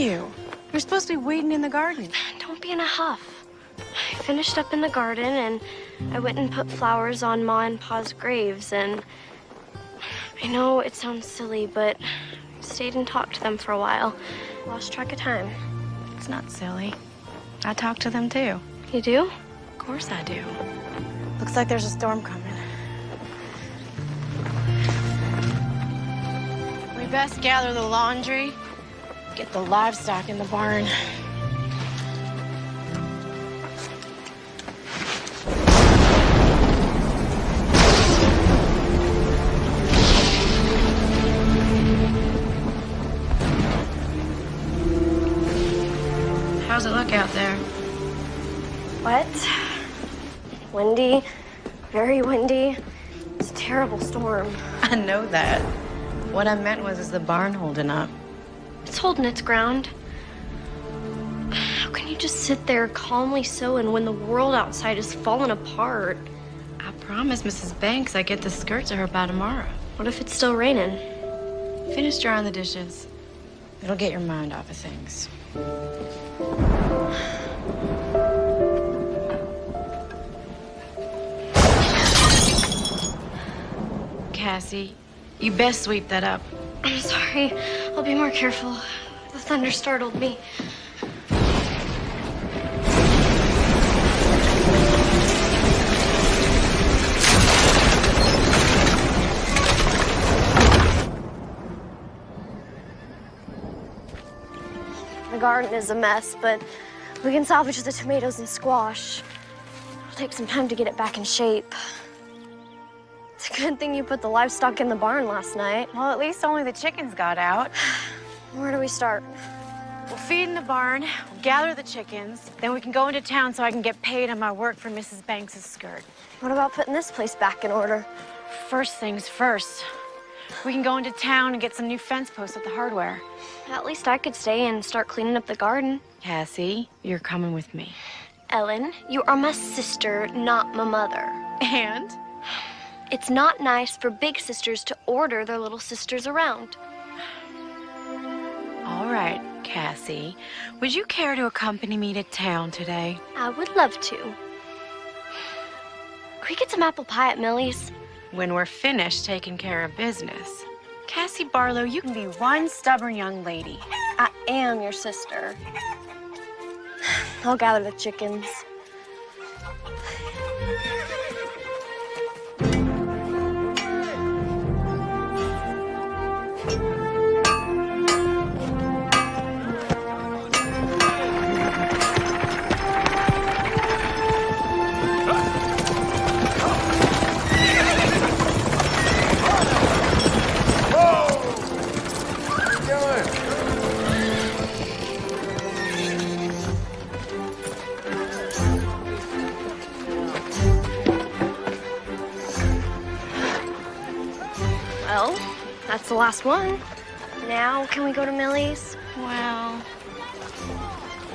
you? You're supposed to be waiting in the garden. Don't be in a huff. I finished up in the garden, and I went and put flowers on Ma and Pa's graves, and I know it sounds silly, but I stayed and talked to them for a while. Lost track of time. It's not silly. I talk to them, too. You do? Of course I do. Looks like there's a storm coming. We best gather the laundry, get the livestock in the barn. How's it look out there? Wet, windy, very windy. It's a terrible storm. I know that. What I meant was, is the barn holding up? It's holding its ground. How can you just sit there calmly sewing when the world outside is falling apart? I promised Mrs. Banks I'd get the skirt to her by tomorrow. What if it's still raining? Finish drying the dishes. It'll get your mind off of things. Cassie, you best sweep that up. I'm sorry. I'll be more careful. The thunder startled me. The garden is a mess, but we can salvage the tomatoes and squash. It'll take some time to get it back in shape. It's a good thing you put the livestock in the barn last night. Well, at least only the chickens got out. Where do we start? We'll feed in the barn, we'll gather the chickens, then we can go into town so I can get paid on my work for Mrs. Banks' skirt. What about putting this place back in order? First things first. We can go into town and get some new fence posts at the hardware. At least I could stay and start cleaning up the garden. Cassie, you're coming with me. Ellen, you are my sister, not my mother. And? It's not nice for big sisters to order their little sisters around. All right, Cassie. Would you care to accompany me to town today? I would love to. Can we get some apple pie at Millie's? When we're finished taking care of business. Cassie Barlow, you can be one stubborn young lady. I am your sister. I'll gather the chickens. Well, that's the last one. Now, can we go to Millie's? Well,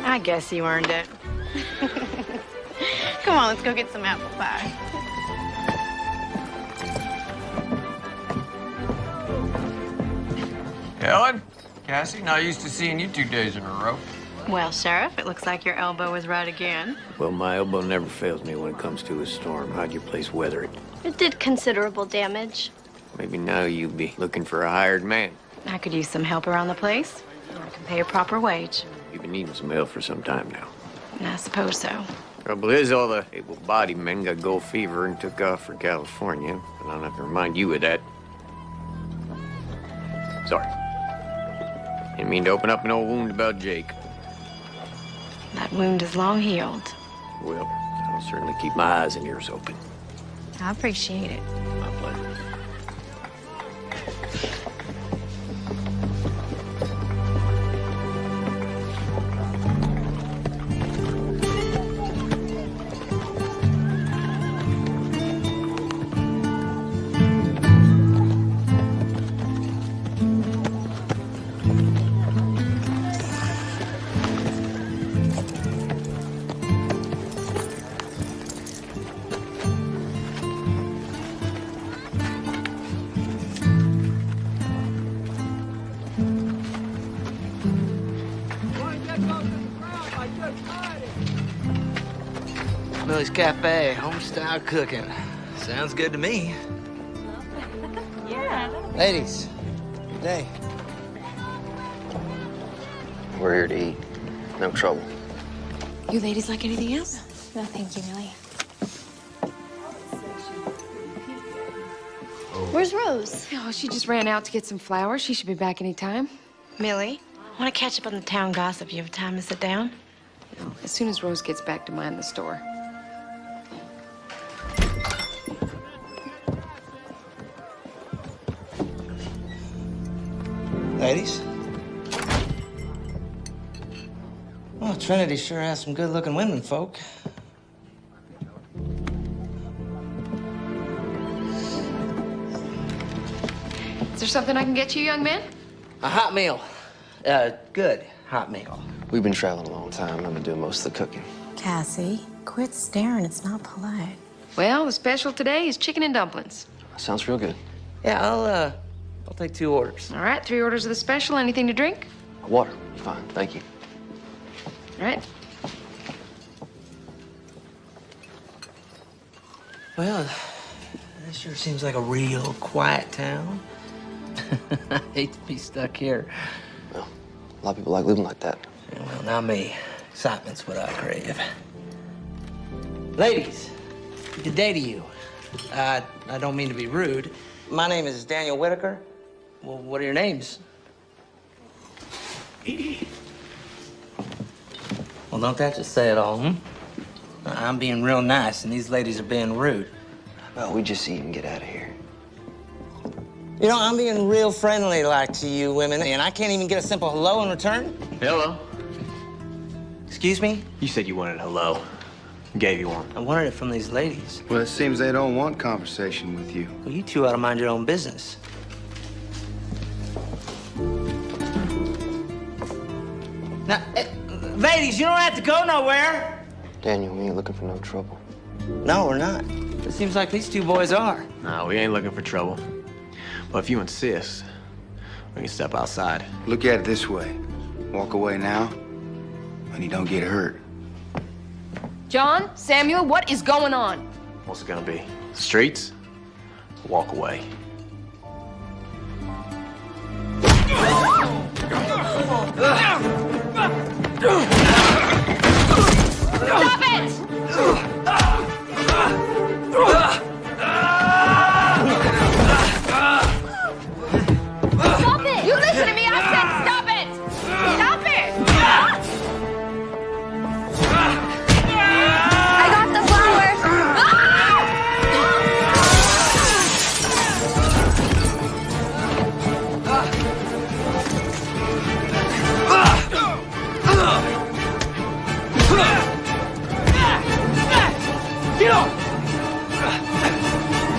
I guess you earned it. Come on, let's go get some apple pie. Ellen, Cassie, not used to seeing you 2 days in a row. Well, Sheriff, it looks like your elbow was right again. Well, my elbow never fails me when it comes to a storm. How'd your place weather it? It did considerable damage. Maybe now you'll be looking for a hired man. I could use some help around the place. I can pay a proper wage. You've been needing some help for some time now. I suppose so. Trouble is, all the able-bodied men got gold fever and took off for California. But I don't have to remind you of that. Sorry. Didn't mean to open up an old wound about Jake. That wound is long healed. Well, I'll certainly keep my eyes and ears open. I appreciate it. My pleasure. Millie's Cafe, home-style cooking. Sounds good to me. Yeah. Ladies, good day. We're here to eat. No trouble. You ladies like anything else? No, thank you, Millie. Where's Rose? Oh, she just ran out to get some flowers. She should be back any time. Millie, I want to catch up on the town gossip. You have time to sit down? As soon as Rose gets back to mind the store. Ladies? Well, Trinity sure has some good-looking women, folk. Is there something I can get you, young man? A hot meal. Good hot meal. We've been traveling a long time. I've been doing most of the cooking. Cassie, quit staring. It's not polite. Well, the special today is chicken and dumplings. Sounds real good. Yeah, I'll take 2 orders. All right, 3 orders of the special. Anything to drink? Water. Fine. Thank you. All right. Well, this sure seems like a real quiet town. I hate to be stuck here. Well, a lot of people like living like that. Yeah, well, not me. Excitement's what I crave. Ladies, good day to you. I don't mean to be rude. My name is Daniel Whitaker. Well, what are your names? Well, don't that just say it all, hmm? I'm being real nice, and these ladies are being rude. Well, we just eat and get out of here. You know, I'm being real friendly like to you women, and I can't even get a simple hello in return. Hello. Excuse me? You said you wanted a hello. Gave you one. I wanted it from these ladies. Well, it seems they don't want conversation with you. Well, you two ought to mind your own business. Now, ladies, you don't have to go nowhere. Daniel, we ain't looking for no trouble. No, we're not. It seems like these 2 boys are. No, we ain't looking for trouble. But if you insist, we can step outside. Look at it this way. Walk away now, and you don't get hurt. John, Samuel, what is going on? What's it gonna be? Streets? Walk away. Stop it! Stop it! You listen to me! I said stop it! Stop it! I got the flowers.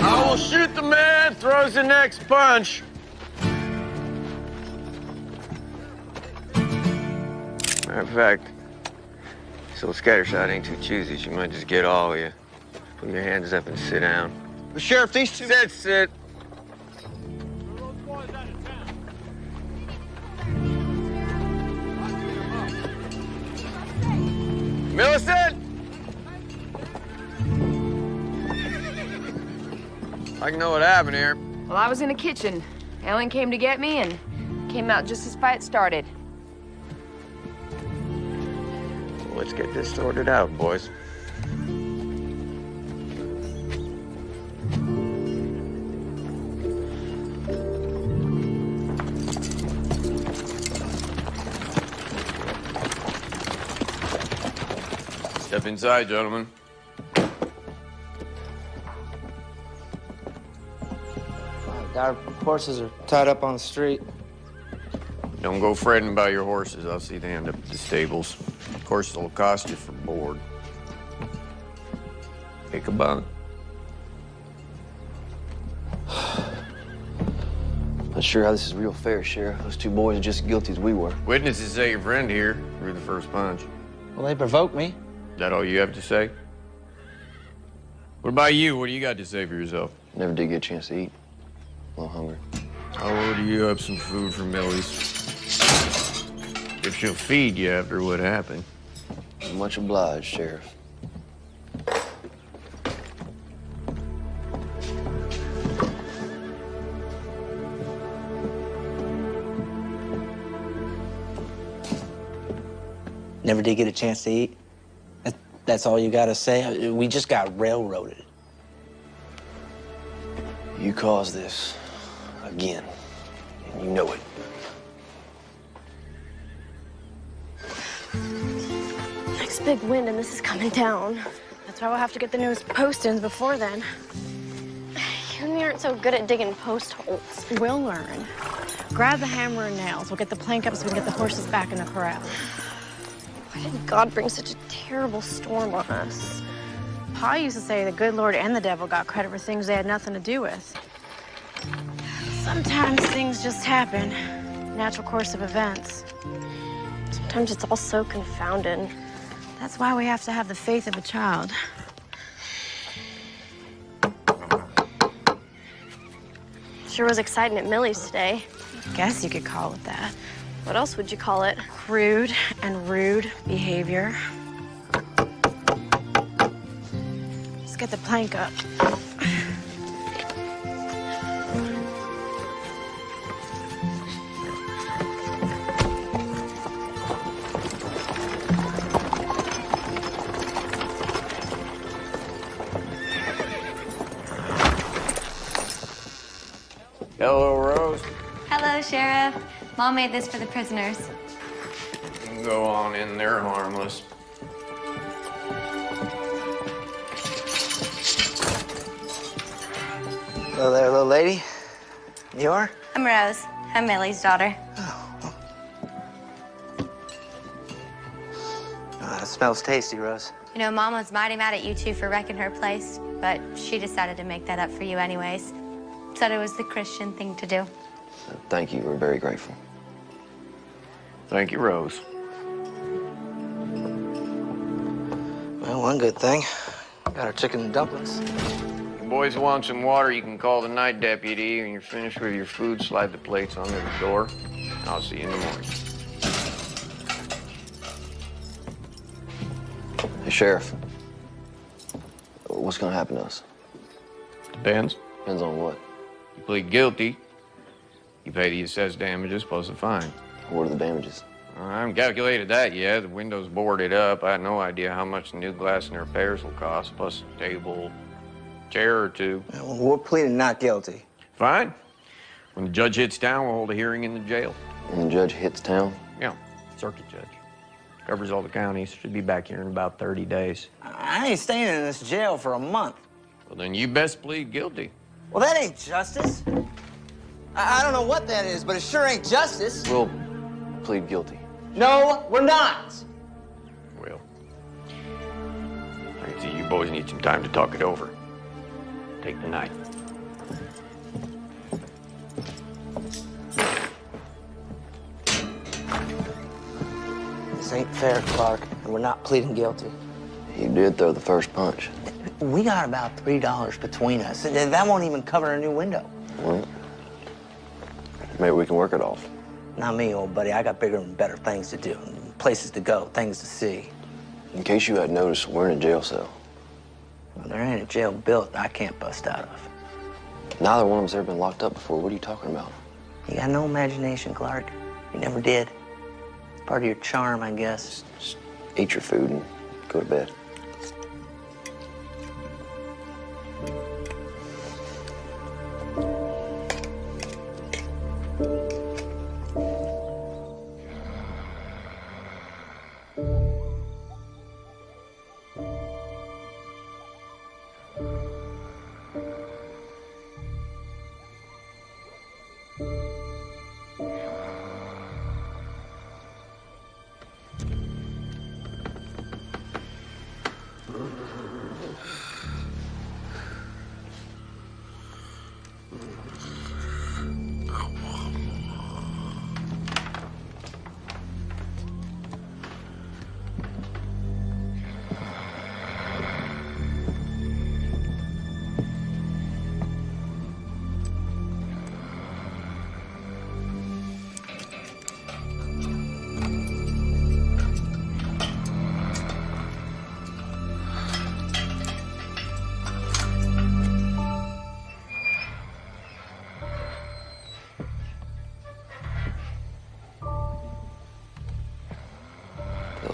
I will shoot the man, throws the next punch. Matter of fact, this little scattershot ain't too choosy. She might just get all of you. Put your hands up and sit down. But Sheriff, these 2... Sit. Millicent! I know what happened here. Well, I was in the kitchen. Ellen came to get me and came out just as fight started. Well, let's get this sorted out, boys. Step inside, gentlemen. Our horses are tied up on the street. Don't go fretting about your horses. I'll see they end up at the stables. Horses will cost you for board. Pick a bunk. Not sure how this is real fair, Sheriff. Those 2 boys are just as guilty as we were. Witnesses say your friend here threw the first punch. Well, they provoked me. Is that all you have to say? What about you? What do you got to say for yourself? Never did get a chance to eat. A little hungry. I'll order you up some food from Millie's. If she'll feed you after what happened. Much obliged, Sheriff. Never did get a chance to eat? That's all you gotta say? We just got railroaded. You caused this again, and you know it. Next big wind and this is coming down. That's why we'll have to get the newest post-ins before then. You and me aren't so good at digging post holes. We'll learn. Grab the hammer and nails. We'll get the plank up so we can get the horses back in the corral. Why did God bring such a terrible storm on us? Pa used to say the good Lord and the devil got credit for things they had nothing to do with. Sometimes things just happen. Natural course of events. Sometimes it's all so confounded. That's why we have to have the faith of a child. Sure was exciting at Millie's today. Guess you could call it that. What else would you call it? Crude and rude behavior. Let's get the plank up. Hello, Rose. Hello, Sheriff. Mom made this for the prisoners. You can go on in there harmless. Hello there, little lady. You are? I'm Rose. I'm Millie's daughter. It smells tasty, Rose. You know, Mom was mighty mad at you two for wrecking her place, but she decided to make that up for you anyways. Said it was the Christian thing to do. Thank you. We're very grateful. Thank you, Rose. Well, one good thing. Got our chicken and dumplings. If you boys want some water, you can call the night deputy. When you're finished with your food, slide the plates under the door. I'll see you in the morning. Hey, Sheriff. What's gonna happen to us? Depends. Depends on what. You plead guilty, you pay the assessed damages plus a fine. What are the damages? I haven't calculated that yet. The window's boarded up. I had no idea how much the new glass and repairs will cost, plus a table, chair or two. Well, we're pleading not guilty. Fine. When the judge hits town, we'll hold a hearing in the jail. When the judge hits town? Yeah, circuit judge. Covers all the counties. Should be back here in about 30 days. I ain't staying in this jail for a month. Well, then you best plead guilty. Well, that ain't justice. I don't know what that is, but it sure ain't justice. We'll plead guilty. No, we're not. Well, I can see you boys need some time to talk it over. Take the night. This ain't fair, Clark, and we're not pleading guilty. You did throw the first punch. We got about $3 between us, and that won't even cover a new window. Well, maybe we can work it off. Not me, old buddy. I got bigger and better things to do, places to go, things to see. In case you hadn't noticed, we're in a jail cell. Well, there ain't a jail built I can't bust out of. Neither one of us ever been locked up before. What are you talking about? You got no imagination, Clark. You never did. Part of your charm, I guess. Just eat your food and go to bed.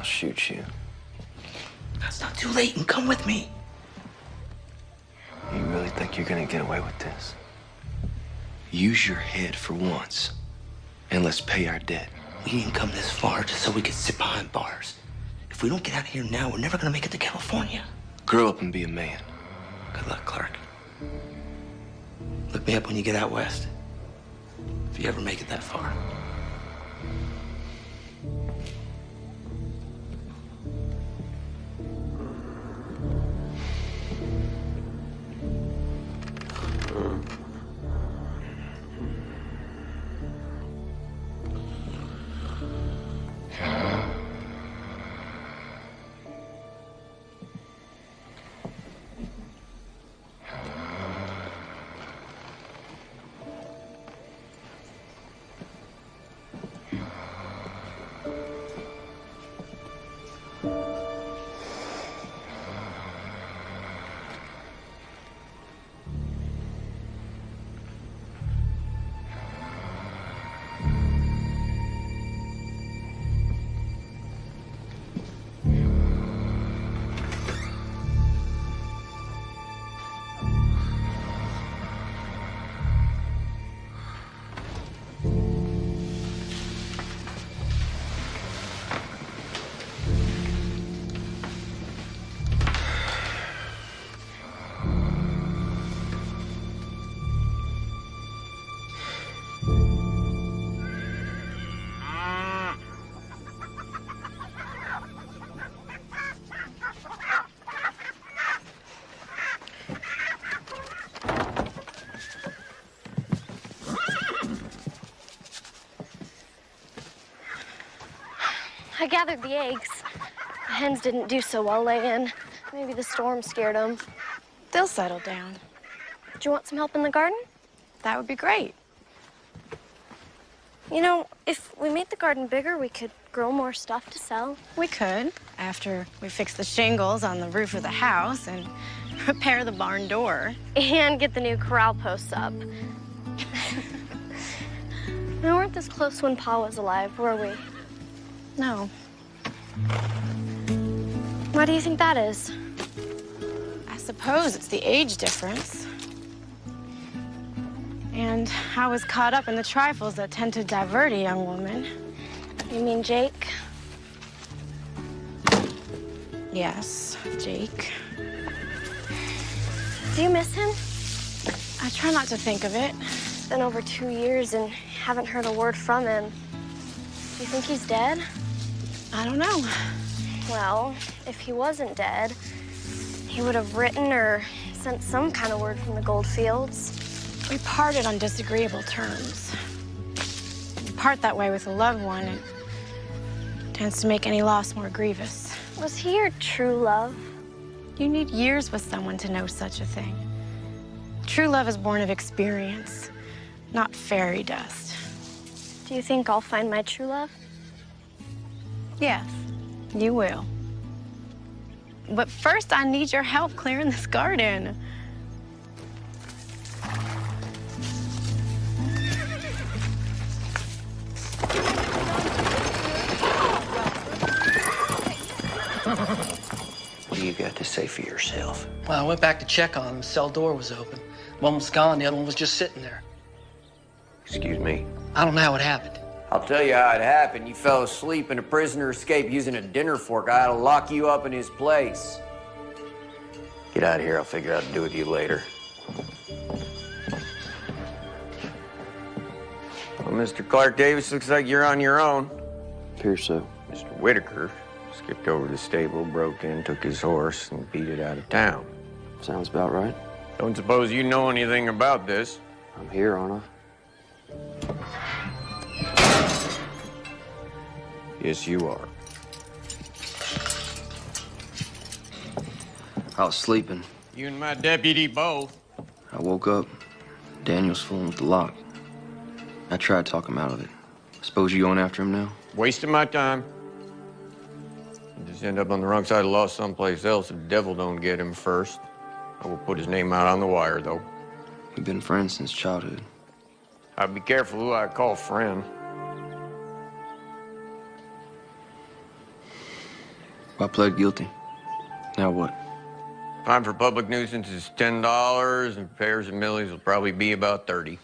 shoot you. It's not too late, and come with me. You really think you're gonna get away with this? Use your head for once, and let's pay our debt. We didn't come this far just so we could sit behind bars. If we don't get out of here now, we're never gonna make it to California. Grow up and be a man. Good luck, Clark. Look me up when you get out west. If you ever make it that far. I gathered the eggs. The hens didn't do so well laying. Maybe the storm scared them. They'll settle down. Do you want some help in the garden? That would be great. You know, if we made the garden bigger, we could grow more stuff to sell. We could, after we fix the shingles on the roof of the house and repair the barn door. And get the new corral posts up. We weren't this close when Pa was alive, were we? No. Why do you think that is? I suppose it's the age difference. And I was caught up in the trifles that tend to divert a young woman. You mean Jake? Yes, Jake. Do you miss him? I try not to think of it. It's been over 2 years and haven't heard a word from him. Do you think he's dead? I don't know. Well, if he wasn't dead, he would have written or sent some kind of word from the Goldfields. We parted on disagreeable terms. You part that way with a loved one, it tends to make any loss more grievous. Was he your true love? You need years with someone to know such a thing. True love is born of experience, not fairy dust. Do you think I'll find my true love? Yes, you will. But first, I need your help clearing this garden. What do you got to say for yourself? Well, I went back to check on him. The cell door was open. One was gone, the other one was just sitting there. Excuse me? I don't know how it happened. I'll tell you how it happened. You fell asleep and a prisoner escaped using a dinner fork. I had to lock you up in his place. Get out of here. I'll figure out what to do with you later. Well, Mr. Clark Davis, looks like you're on your own. Appears so. Mr. Whitaker skipped over to the stable, broke in, took his horse, and beat it out of town. Sounds about right. Don't suppose you know anything about this? I'm here, aren't I? Yes, you are. I was sleeping. You and my deputy both. I woke up. Daniel's fooling with the lock. I tried to talk him out of it. Suppose you going after him now? Wasting my time. You just end up on the wrong side of the law someplace else if the devil don't get him first. I will put his name out on the wire, though. We've been friends since childhood. I'd be careful who I call friend. I pled guilty. Now what? Fine for public nuisance is $10, and repairs and millies will probably be about 30.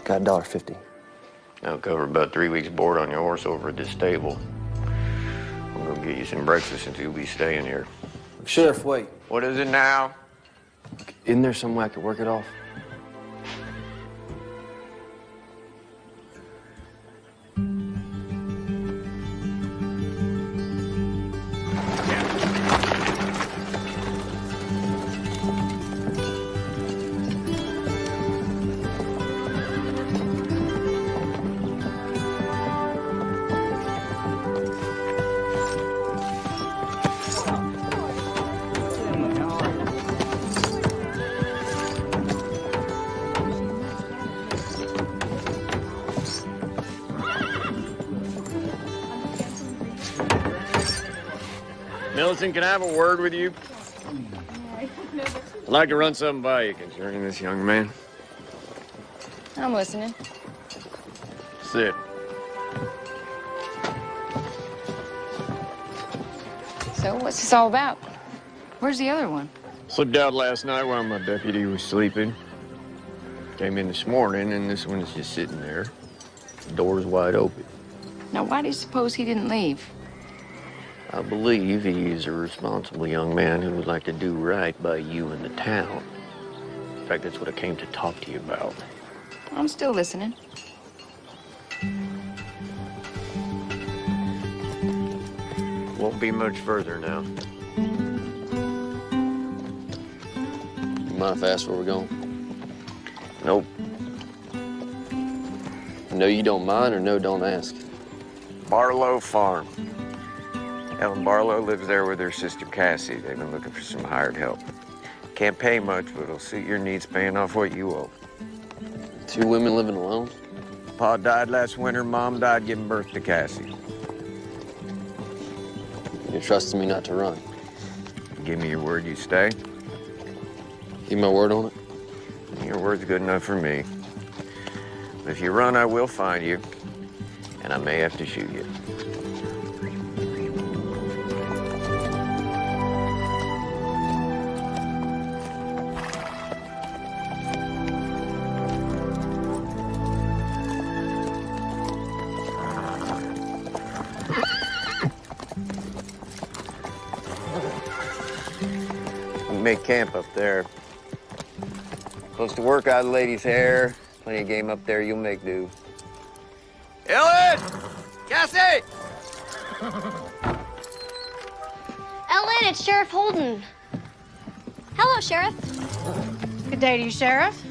Got $1.50. That'll cover about 3 weeks' board on your horse over at this stable. I'm gonna get you some breakfast since you'll be staying here. Sheriff, wait. What is it now? Isn't there some way I could work it off? Millicent, can I have a word with you? I'd like to run something by you concerning this young man. I'm listening. Sit. So, what's this all about? Where's the other one? Slipped out last night while my deputy was sleeping. Came in this morning, and this one is just sitting there. The door's wide open. Now, why do you suppose he didn't leave? I believe he is a responsible young man who would like to do right by you and the town. In fact, that's what I came to talk to you about. I'm still listening. Won't be much further now. You mind if I ask where we're going? Nope. No, you don't mind, or no, don't ask? Barlow Farm. Ellen Barlow lives there with her sister Cassie. They've been looking for some hired help. Can't pay much, but it'll suit your needs paying off what you owe. 2 women living alone? Pa died last winter, Mom died giving birth to Cassie. You're trusting me not to run? Give me your word you stay. Give my word on it? Your word's good enough for me. But if you run, I will find you, and I may have to shoot you. Make camp up there. Close to work out of the lady's hair. Plenty of game up there, you'll make do. Ellen! Cassie! Ellen, it's Sheriff Holden. Hello, Sheriff. Good day to you, Sheriff.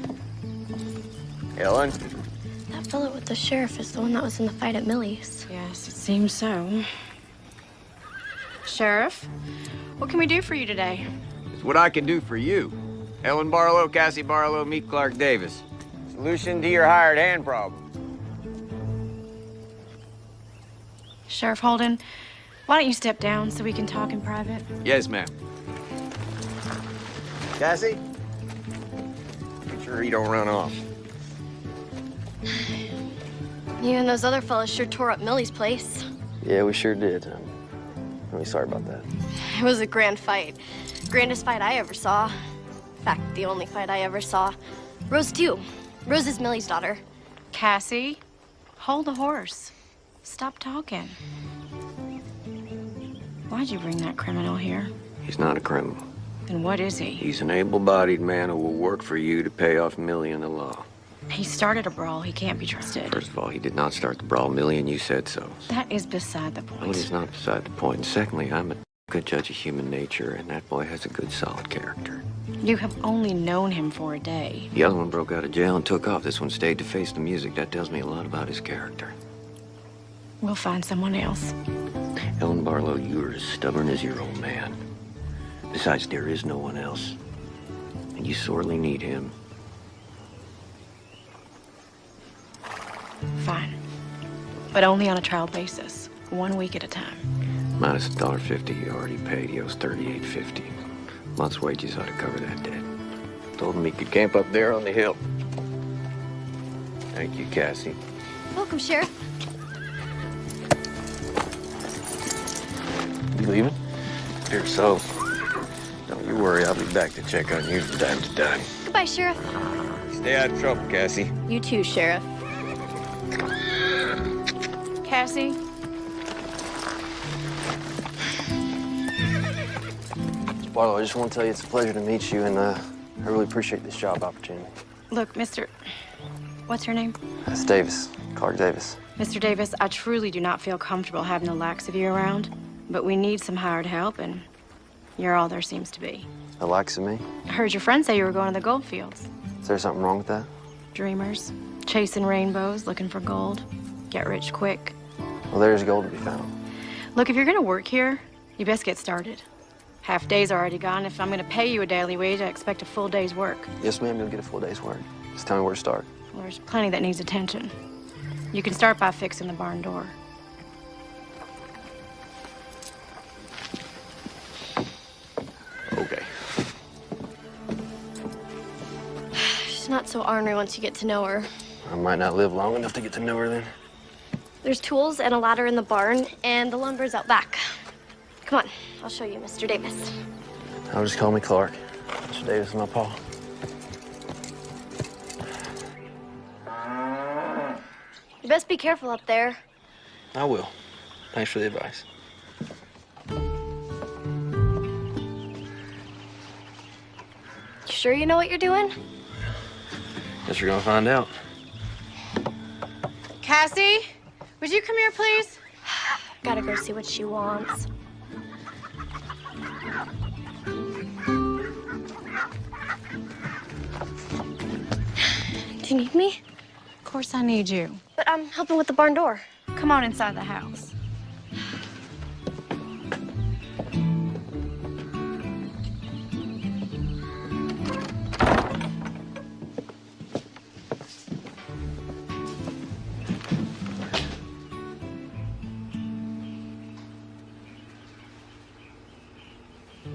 Ellen? That fellow with the sheriff is the one that was in the fight at Millie's. Yes, it seems so. Sheriff, what can we do for you today? It's what I can do for you. Ellen Barlow, Cassie Barlow, meet Clark Davis. Solution to your hired hand problem. Sheriff Holden, why don't you step down so we can talk in private? Yes, ma'am. Cassie? Make sure he don't run off. You and those other fellas sure tore up Millie's place. Yeah, we sure did. I'm really sorry about that. It was a grand fight. Grandest fight I ever saw. In fact, the only fight I ever saw. Rose, too. Rose is Millie's daughter. Cassie, hold the horse. Stop talking. Why'd you bring that criminal here? He's not a criminal. Then what is he? He's an able-bodied man who will work for you to pay off Millie and the law. He started a brawl. He can't be trusted. First of all, he did not start the brawl, Millie, and you said so. That is beside the Well, point. it's not beside the point. And secondly, I'm a good judge of human nature, and that boy has a good, solid character. You have only known him for a day. The other one broke out of jail and took off. This one stayed to face the music. That tells me a lot about his character. We'll find someone else. Ellen Barlow, you are as stubborn as your old man. Besides, there is no one else. And you sorely need him. Fine. But only on a trial basis. 1 week at a time. Minus $1.50 you already paid. He owes $38.50. Month's wages ought to cover that debt. Told him he could camp up there on the hill. Thank you, Cassie. Welcome, Sheriff. You leaving? Here, so. Don't you worry, I'll be back to check on you from time to time. Goodbye, Sheriff. Stay out of trouble, Cassie. You too, Sheriff. Cassie? Barlow, I just want to tell you it's a pleasure to meet you, and I really appreciate this job opportunity. Look, what's your name? It's Davis, Clark Davis. Mr. Davis, I truly do not feel comfortable having the likes of you around, but we need some hired help, and you're all there seems to be. The likes of me? I heard your friend say you were going to the gold fields. Is there something wrong with that? Dreamers, chasing rainbows, looking for gold. Get rich quick. Well, there's gold to be found. Look, if you're gonna work here, you best get started. Half day's already gone. If I'm gonna pay you a daily wage, I expect a full day's work. Yes, ma'am, you'll get a full day's work. Just tell me where to start. Well, there's plenty that needs attention. You can start by fixing the barn door. Okay. She's not so ornery once you get to know her. I might not live long enough to get to know her then. There's tools and a ladder in the barn, and the lumber's out back. Come on, I'll show you, Mr. Davis. I'll just call me Clark. Mr. Davis is my paw. You best be careful up there. I will. Thanks for the advice. You sure you know what you're doing? Guess we're gonna find out. Cassie, would you come here, please? Gotta go see what she wants. Do you need me? Of course I need you. But I'm helping with the barn door. Come on inside the house.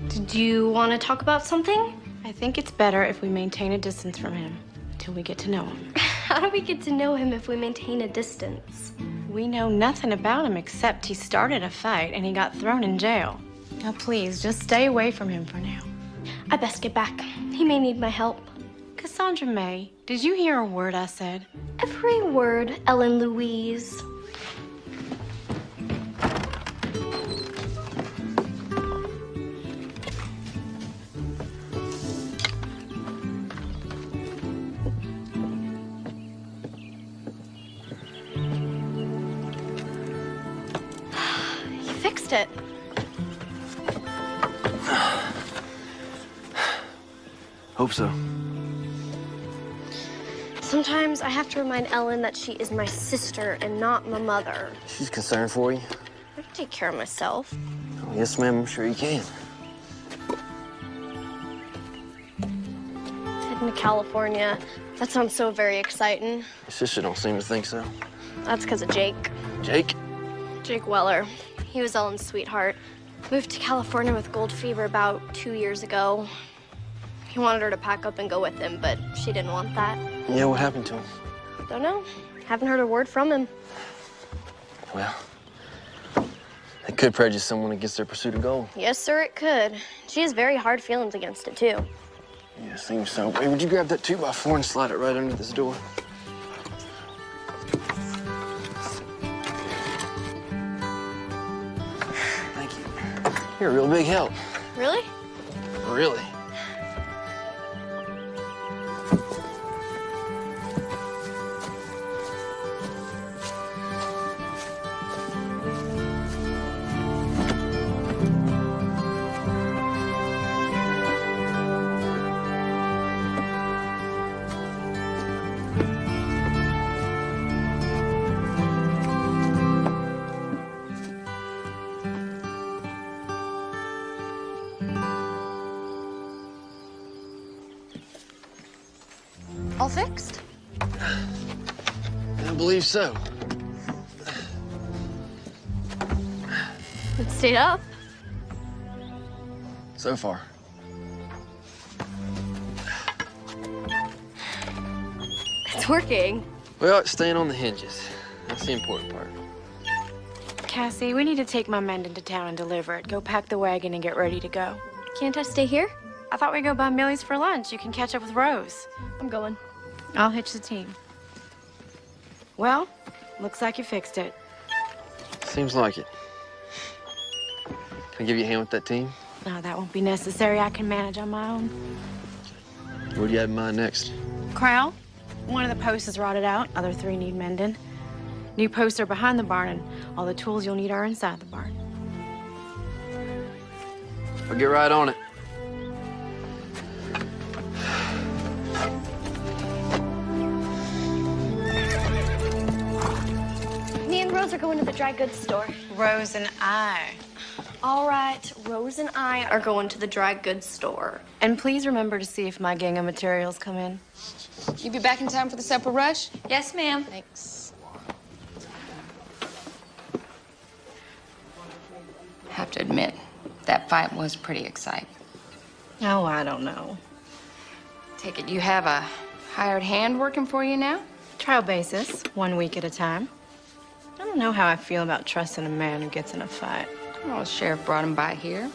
Did you want to talk about something? I think it's better if we maintain a distance from him until we get to know him. How do we get to know him if we maintain a distance? We know nothing about him except he started a fight and he got thrown in jail. Now, please, just stay away from him for now. I best get back. He may need my help. Cassandra May, did you hear a word I said? Every word, Ellen Louise. You fixed it. Hope so. Sometimes I have to remind Ellen that she is my sister and not my mother. She's concerned for you. I can take care of myself. Oh, yes, ma'am, I'm sure you can. Heading to California. That sounds so very exciting. Your sister don't seem to think so. That's because of Jake. Jake? Jake Weller. He was Ellen's sweetheart. Moved to California with gold fever about 2 years ago. He wanted her to pack up and go with him, but she didn't want that. Yeah, what happened to him? Don't know. Haven't heard a word from him. Well, it could prejudice someone against their pursuit of gold. Yes, sir, it could. She has very hard feelings against it, too. Yeah, seems so. Hey, would you grab that 2x4 and slide it right under this door? Thank you. You're a real big help. Really? Really? All fixed? I believe so. It stayed up. So far. working. Well, it's staying on the hinges. That's the important part. Cassie, we need to take my mend into town and deliver it. Go pack the wagon and get ready to go. Can't I stay here? I thought we'd go by Millie's for lunch. You can catch up with Rose. I'm going. I'll hitch the team. Well, looks like you fixed it. Seems like it. Can I give you a hand with that team? No, that won't be necessary. I can manage on my own. What do you have in mind next? Corral, one of the posts is rotted out. Other 3 need mending. New posts are behind the barn, and all the tools you'll need are inside the barn. I'll get right on it. Me and Rose are going to the dry goods store. Rose and I. All right, Rose and I are going to the dry goods store. And please remember to see if my gang of materials come in. You be back in time for the supper rush? Yes, ma'am. Thanks. Have to admit, that fight was pretty exciting. Oh, I don't know. Take it you have a hired hand working for you now? Trial basis, 1 week at a time. I don't know how I feel about trusting a man who gets in a fight. Well, the sheriff brought him by here.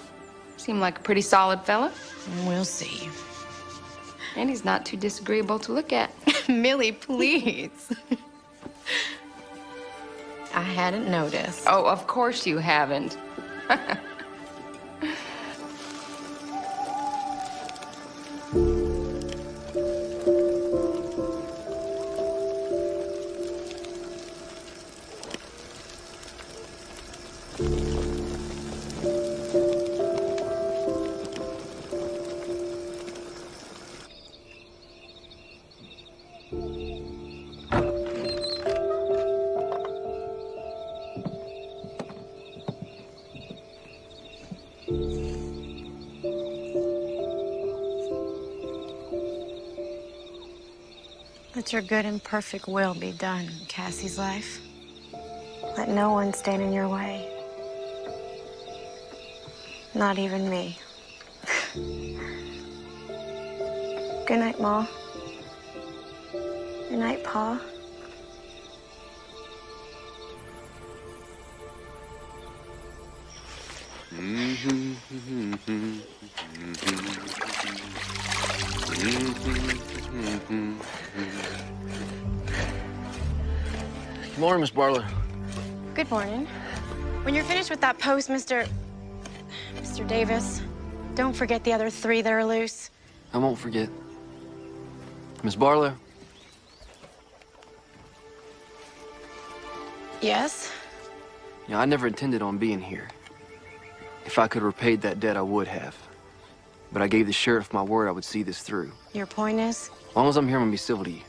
Seemed like a pretty solid fella. We'll see. And he's not too disagreeable to look at. Millie, please. I hadn't noticed. Oh, of course you haven't. Let your good and perfect will be done in Cassie's life. Let no one stand in your way. Not even me. Good night, Ma. Good night, Pa. Good morning, Miss Barlow. Good morning. When you're finished with that post, Mr. Davis, don't forget the other 3 that are loose. I won't forget. Miss Barlow? Yes? You know, I never intended on being here. If I could have repaid that debt, I would have. But I gave the sheriff my word I would see this through. Your point is? As long as I'm here, I'm gonna be civil to you.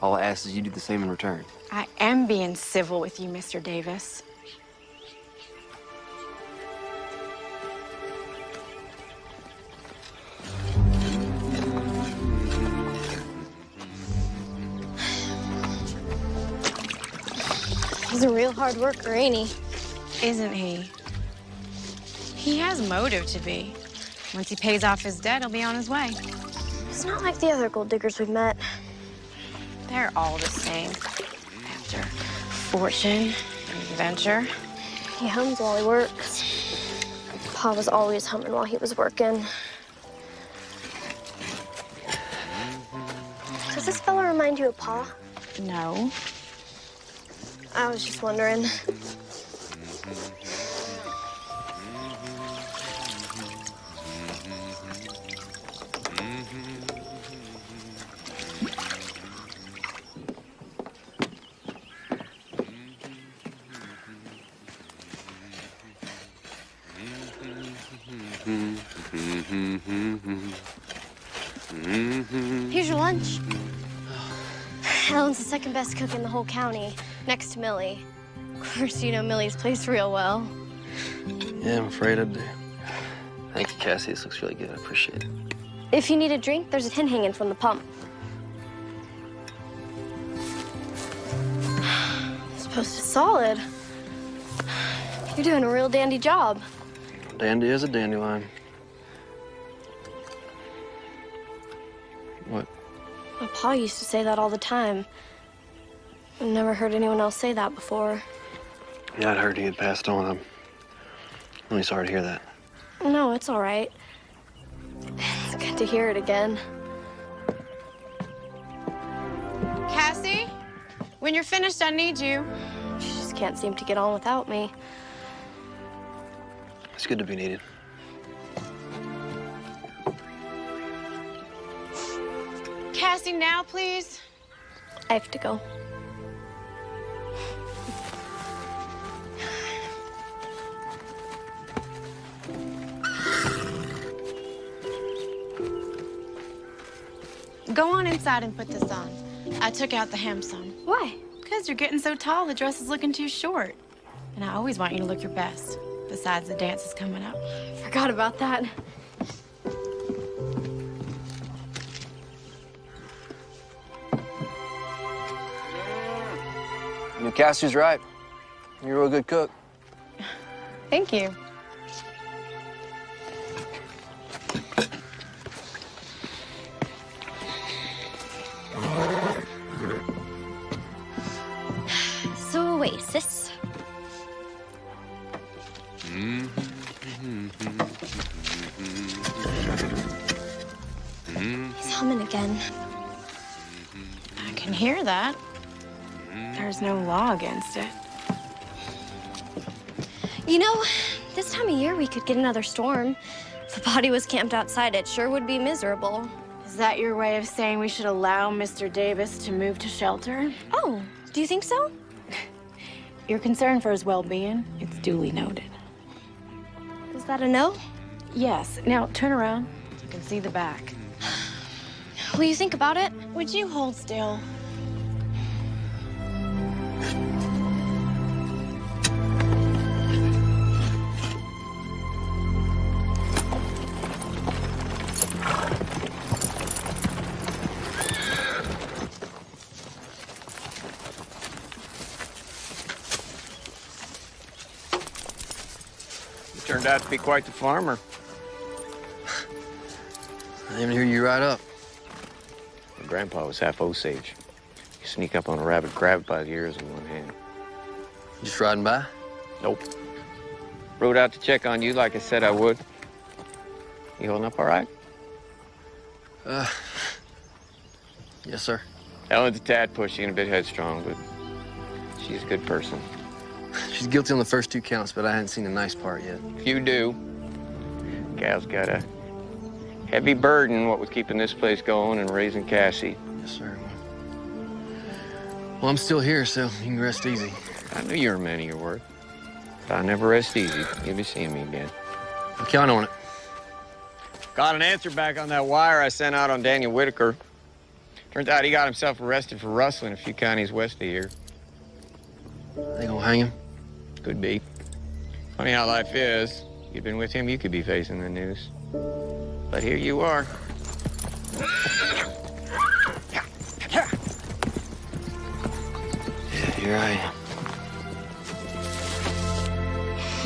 All I ask is you do the same in return. I am being civil with you, Mr. Davis. He's a real hard worker, ain't he? Isn't he? He has motive to be. Once he pays off his debt, he'll be on his way. He's not like the other gold diggers we've met. They're all the same. After fortune and adventure. He hums while he works. Pa was always humming while he was working. Does this fella remind you of Pa? No. I was just wondering. Here's your lunch. Ellen's the second best cook in the whole county, next to Millie. Of course, you know Millie's place real well. Yeah, I'm afraid I do. Thank you, Cassie. This looks really good. I appreciate it. If you need a drink, there's a tin hanging from the pump. This post is solid. You're doing a real dandy job. Dandy is a dandelion. What? My pa used to say that all the time. I've never heard anyone else say that before. Yeah, I'd heard he had passed on. I'm really sorry to hear that. No, it's all right. It's good to hear it again. Cassie, when you're finished, I need you. She just can't seem to get on without me. It's good to be needed. Cassie, now, please. I have to go. Go on inside and put this on. I took out the hem some. Why? Because you're getting so tall, the dress is looking too short. And I always want you to look your best. Besides, the dance is coming up. Forgot about that. Cassie's right. You're a real good cook. Thank you. So, Oasis. He's humming again. I can hear that. There's no law against it. You know, this time of year we could get another storm. If the body was camped outside, it sure would be miserable. Is that your way of saying we should allow Mr. Davis to move to shelter? Oh, do you think so? You're concerned for his well-being. It's duly noted. Is that a no? Yes. Now, turn around. You can see the back. Will you think about it? Would you hold still? You turned out to be quite the farmer. I didn't hear you right up. My grandpa was half Osage. You sneak up on a rabbit, grab it by the ears in one hand. Just riding by? Nope. Rode out to check on you like I said I would. You holding up all right? Yes, sir. Ellen's a tad pushy and a bit headstrong, but she's a good person. She's guilty on the first 2 counts, but I hadn't seen the nice part yet. You do. Gal's got a heavy burden, what with keeping this place going and raising Cassie. Yes, sir. Well, I'm still here, so you can rest easy. I knew you were a man of your word. But I never rest easy. You'll be seeing me again. I'll count on it. Got an answer back on that wire I sent out on Daniel Whitaker. Turns out he got himself arrested for rustling a few counties west of here. They gonna hang him? Could be. Funny how life is. You'd been with him, you could be facing the news. But here you are. Yeah, here I am.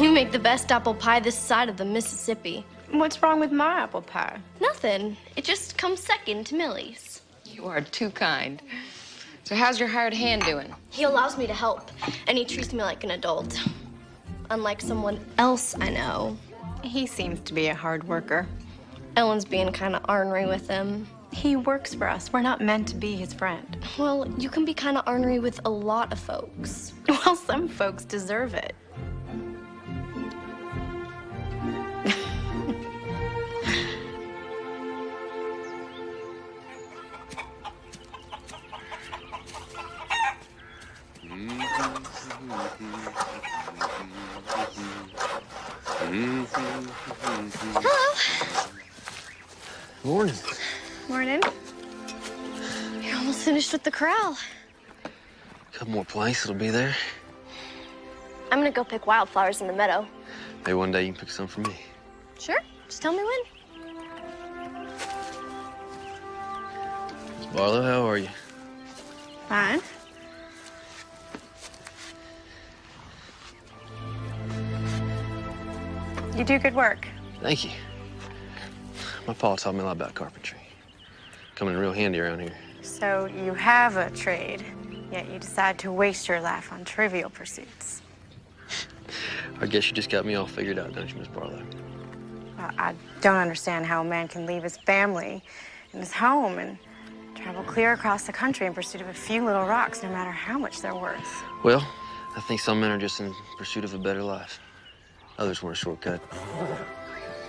You make the best apple pie this side of the Mississippi. What's wrong with my apple pie? Nothing. It just comes second to Millie's. You are too kind. So how's your hired hand doing? He allows me to help, and he treats me like an adult. Unlike someone else I know. He seems to be a hard worker. Ellen's being kind of ornery with him. He works for us. We're not meant to be his friend. Well, you can be kind of ornery with a lot of folks. Well, some folks deserve it. Hello. Morning. Morning. You're almost finished with the corral. Couple more planks, it'll be there. I'm gonna go pick wildflowers in the meadow. Maybe one day you can pick some for me. Sure. Just tell me when. Miss Barlow, how are you? Fine. You do good work. Thank you. My pa taught me a lot about carpentry. Coming in real handy around here. So you have a trade, yet you decide to waste your life on trivial pursuits. I guess you just got me all figured out, don't you, Miss Barlow? Well, I don't understand how a man can leave his family and his home and travel clear across the country in pursuit of a few little rocks, no matter how much they're worth. Well, I think some men are just in pursuit of a better life. Others want a shortcut.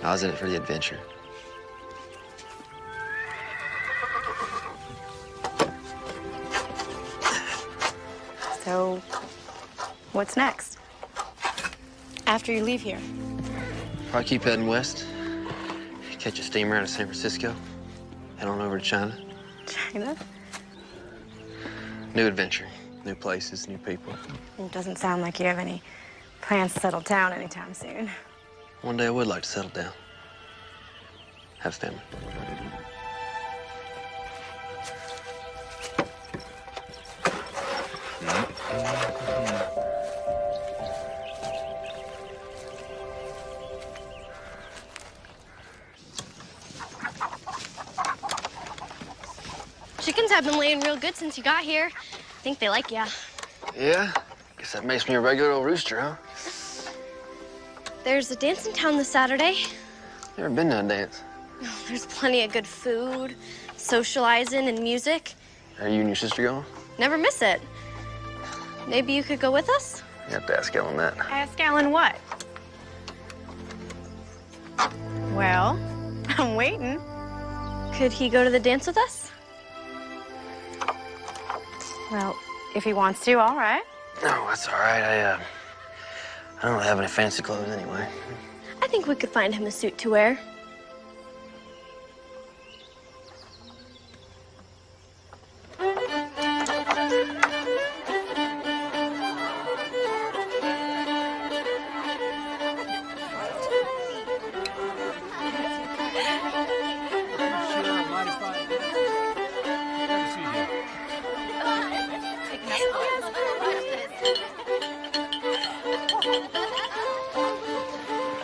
I was in it for the adventure. So, what's next? After you leave here? Probably keep heading west. Catch a steamer out of San Francisco. Head on over to China. China? New adventure, new places, new people. It doesn't sound like you have any plans to settle down anytime soon. One day I would like to settle down. Have a family. Chickens have been laying real good since you got here. I think they like ya. Yeah? Guess that makes me a regular old rooster, huh? There's a dance in town this Saturday. Never been to a dance. There's plenty of good food, socializing, and music. Are you and your sister going? Never miss it. Maybe you could go with us? You have to ask Ellen that. Ask Alan what? Well, I'm waiting. Could he go to the dance with us? Well, if he wants to, all right. No, that's all right. I don't have any fancy clothes anyway. I think we could find him a suit to wear.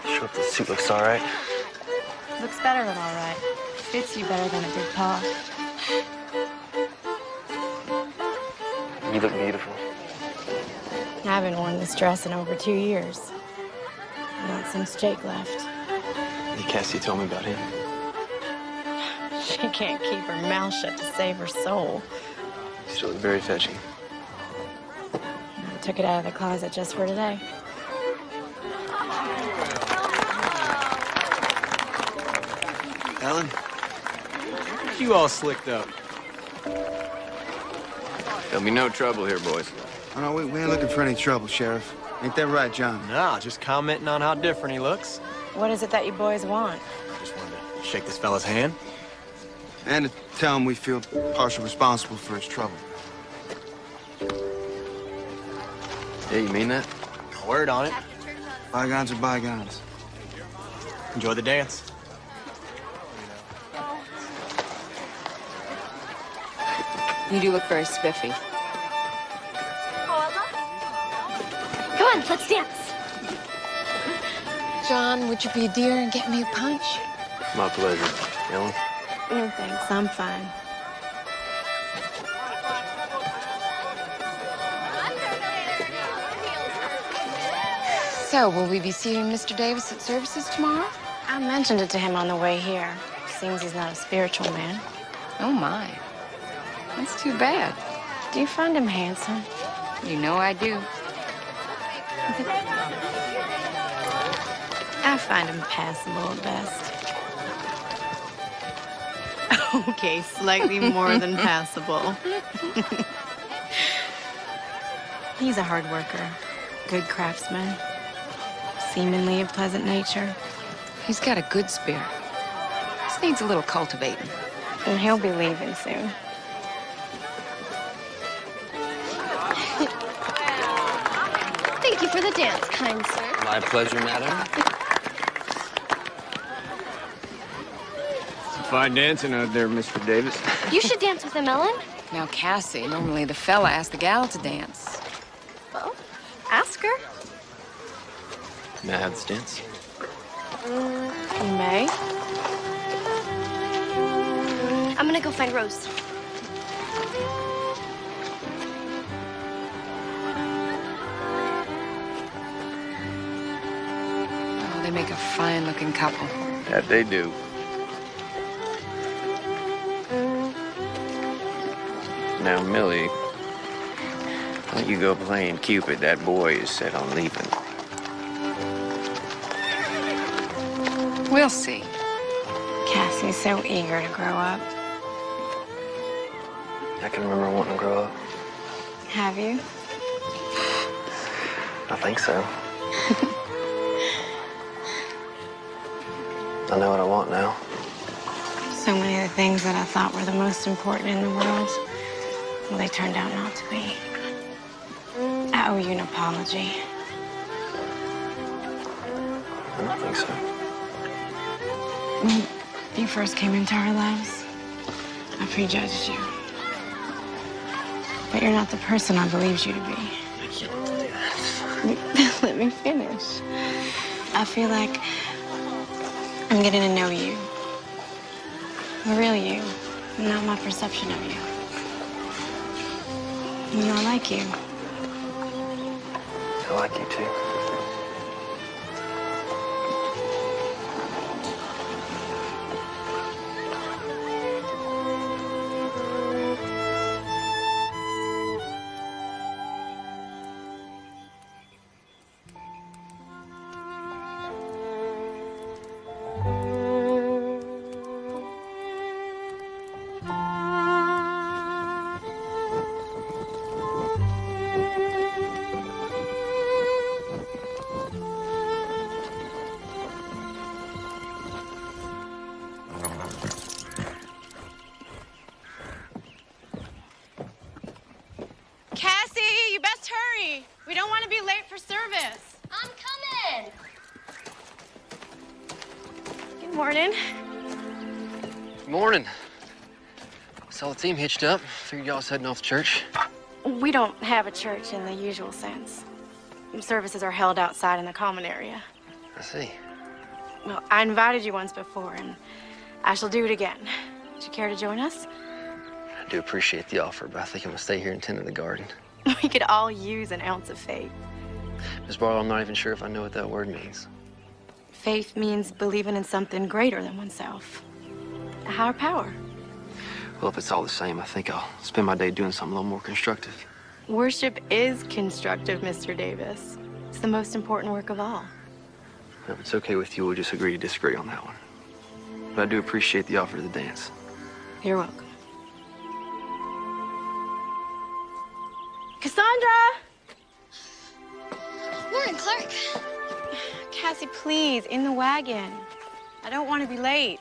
Sure if the suit looks all right. Looks better than all right. Fits you better than it did Paul. You look beautiful. I haven't worn this dress in over 2 years. Not since Jake left. Hey, Cassie told me about him. She can't keep her mouth shut to save her soul. You still look very fetching. I took it out of the closet just for today. Ellen? You all slicked up. There'll be no trouble here, boys. Oh, no, we ain't looking for any trouble, Sheriff. Ain't that right, John? Nah, just commenting on how different he looks. What is it that you boys want? Just wanted to shake this fella's hand. And to tell him we feel partially responsible for his trouble. Yeah, you mean that? Word on it. Bygones are bygones. Enjoy the dance. You do look very spiffy. Come on, let's dance. John, would you be a dear and get me a punch? My pleasure. Ellen? No thanks, I'm fine. So, will we be seeing Mr. Davis at services tomorrow? I mentioned it to him on the way here. Seems he's not a spiritual man. Oh, my. That's too bad. Do you find him handsome? You know I do. I find him passable at best. Okay, slightly more than passable. He's a hard worker, good craftsman, seemingly a pleasant nature. He's got a good spirit. Just needs a little cultivating. And he'll be leaving soon. Thank you for the dance, kind sir. My pleasure, madam. Fine dancing out there, Mr. Davis. You should dance with him, Ellen. Now, Cassie, normally the fella asks the gal to dance. Well, ask her. May I have this dance? You may. I'm gonna go find Rose. Oh, they make a fine-looking couple. That they do. Now, Millie, when you go playing Cupid, that boy is set on leaving. We'll see. Cassie's so eager to grow up. I can remember wanting to grow up. Have you? I think so. I know what I want now. So many of the things that I thought were the most important in the world, well, they turned out not to be. I owe you an apology. I don't think so. When you first came into our lives, I prejudged you. But you're not the person I believed you to be. I can't do that. Let me finish. I feel like I'm getting to know you. The real you, not my perception of you. You know, I like you. I like you too. Cassie, you best hurry. We don't want to be late for service. I'm coming. Good morning. Good morning. Saw the team hitched up. Figured y'all was heading off to church. We don't have a church in the usual sense. Services are held outside in the common area. I see. Well, I invited you once before, and I shall do it again. Would you care to join us? I do appreciate the offer, but I think I'm gonna stay here and tend to the garden. We could all use an ounce of faith. Miss Barlow, I'm not even sure if I know what that word means. Faith means believing in something greater than oneself. A higher power. Well, if it's all the same, I think I'll spend my day doing something a little more constructive. Worship is constructive, Mr. Davis. It's the most important work of all. If it's okay with you, we'll just agree to disagree on that one. But I do appreciate the offer of the dance. You're welcome. Cassandra! Morning, Clark. Cassie, please, in the wagon. I don't want to be late.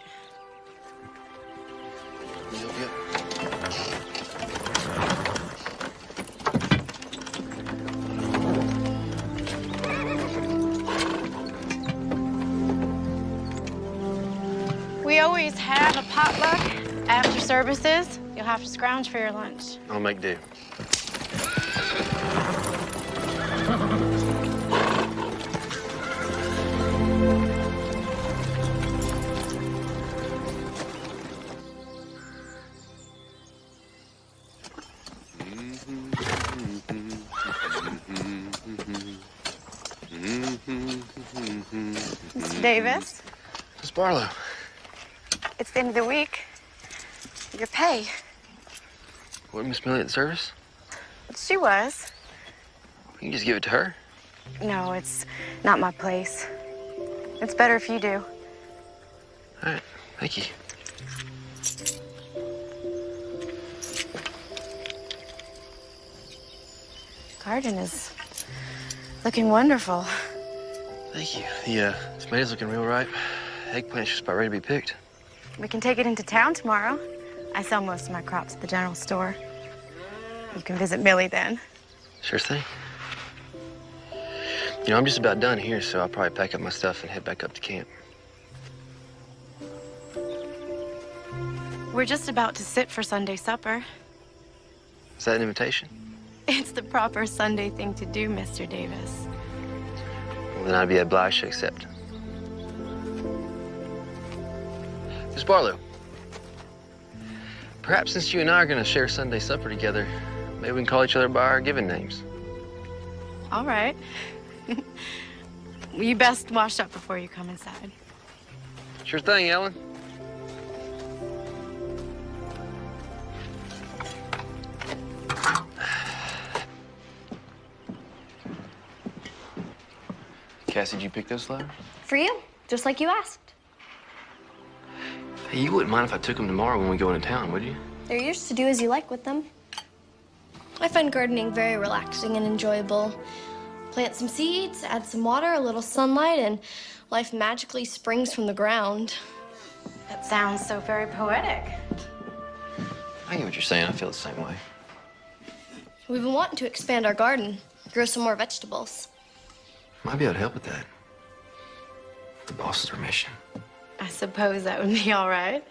We always have a potluck after services. You'll have to scrounge for your lunch. I'll make do. Mr. Davis, Miss Barlow. it's the end of the week. Your pay. What, Miss Millie at the service? She was. You can just give it to her. No, it's not my place. It's better if you do. All right, thank you. Garden is looking wonderful. Thank you. The tomatoes looking real ripe. Eggplant's just about ready to be picked. We can take it into town tomorrow. I sell most of my crops at the general store. You can visit Millie then. Sure thing. You know, I'm just about done here, so I'll probably pack up my stuff and head back up to camp. We're just about to sit for Sunday supper. Is that an invitation? It's the proper Sunday thing to do, Mr. Davis. Well, then I'd be obliged to accept. Miss Barlow, Perhaps since you and I are gonna share Sunday supper together, maybe we can call each other by our given names. All right. You best wash up before you come inside. Sure thing, Ellen. Cassie, did you pick those flowers? For you, just like you asked. Hey, you wouldn't mind if I took them tomorrow when we go into town, would you? They're yours to do as you like with them. I find gardening very relaxing and enjoyable. Plant some seeds, add some water, a little sunlight, and life magically springs from the ground. That sounds so very poetic. I get what you're saying. I feel the same way. We've been wanting to expand our garden, grow some more vegetables. Might be able to help with that. The boss's permission. I suppose that would be all right.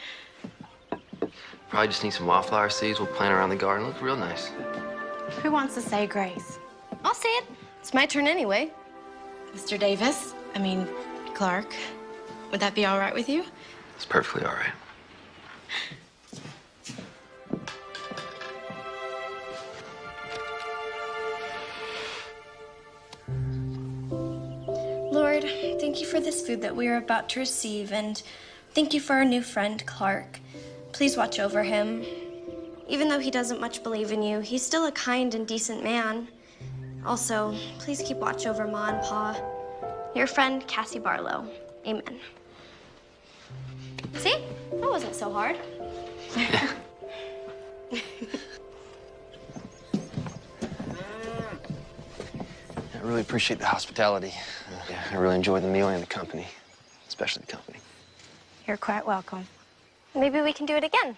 Probably just need some wildflower seeds. We'll plant around the garden. Look real nice. Who wants to say grace? I'll say it. It's my turn anyway. Mr. Davis? Clark. Would that be all right with you? It's perfectly all right. Lord, thank you for this food that we are about to receive, and thank you for our new friend, Clark. Please watch over him. Even though he doesn't much believe in you, he's still a kind and decent man. Also, please keep watch over Ma and Pa. Your friend, Cassie Barlow. Amen. See? That wasn't so hard. I really appreciate the hospitality. I really enjoyed the meal and the company, especially the company. You're quite welcome. Maybe we can do it again.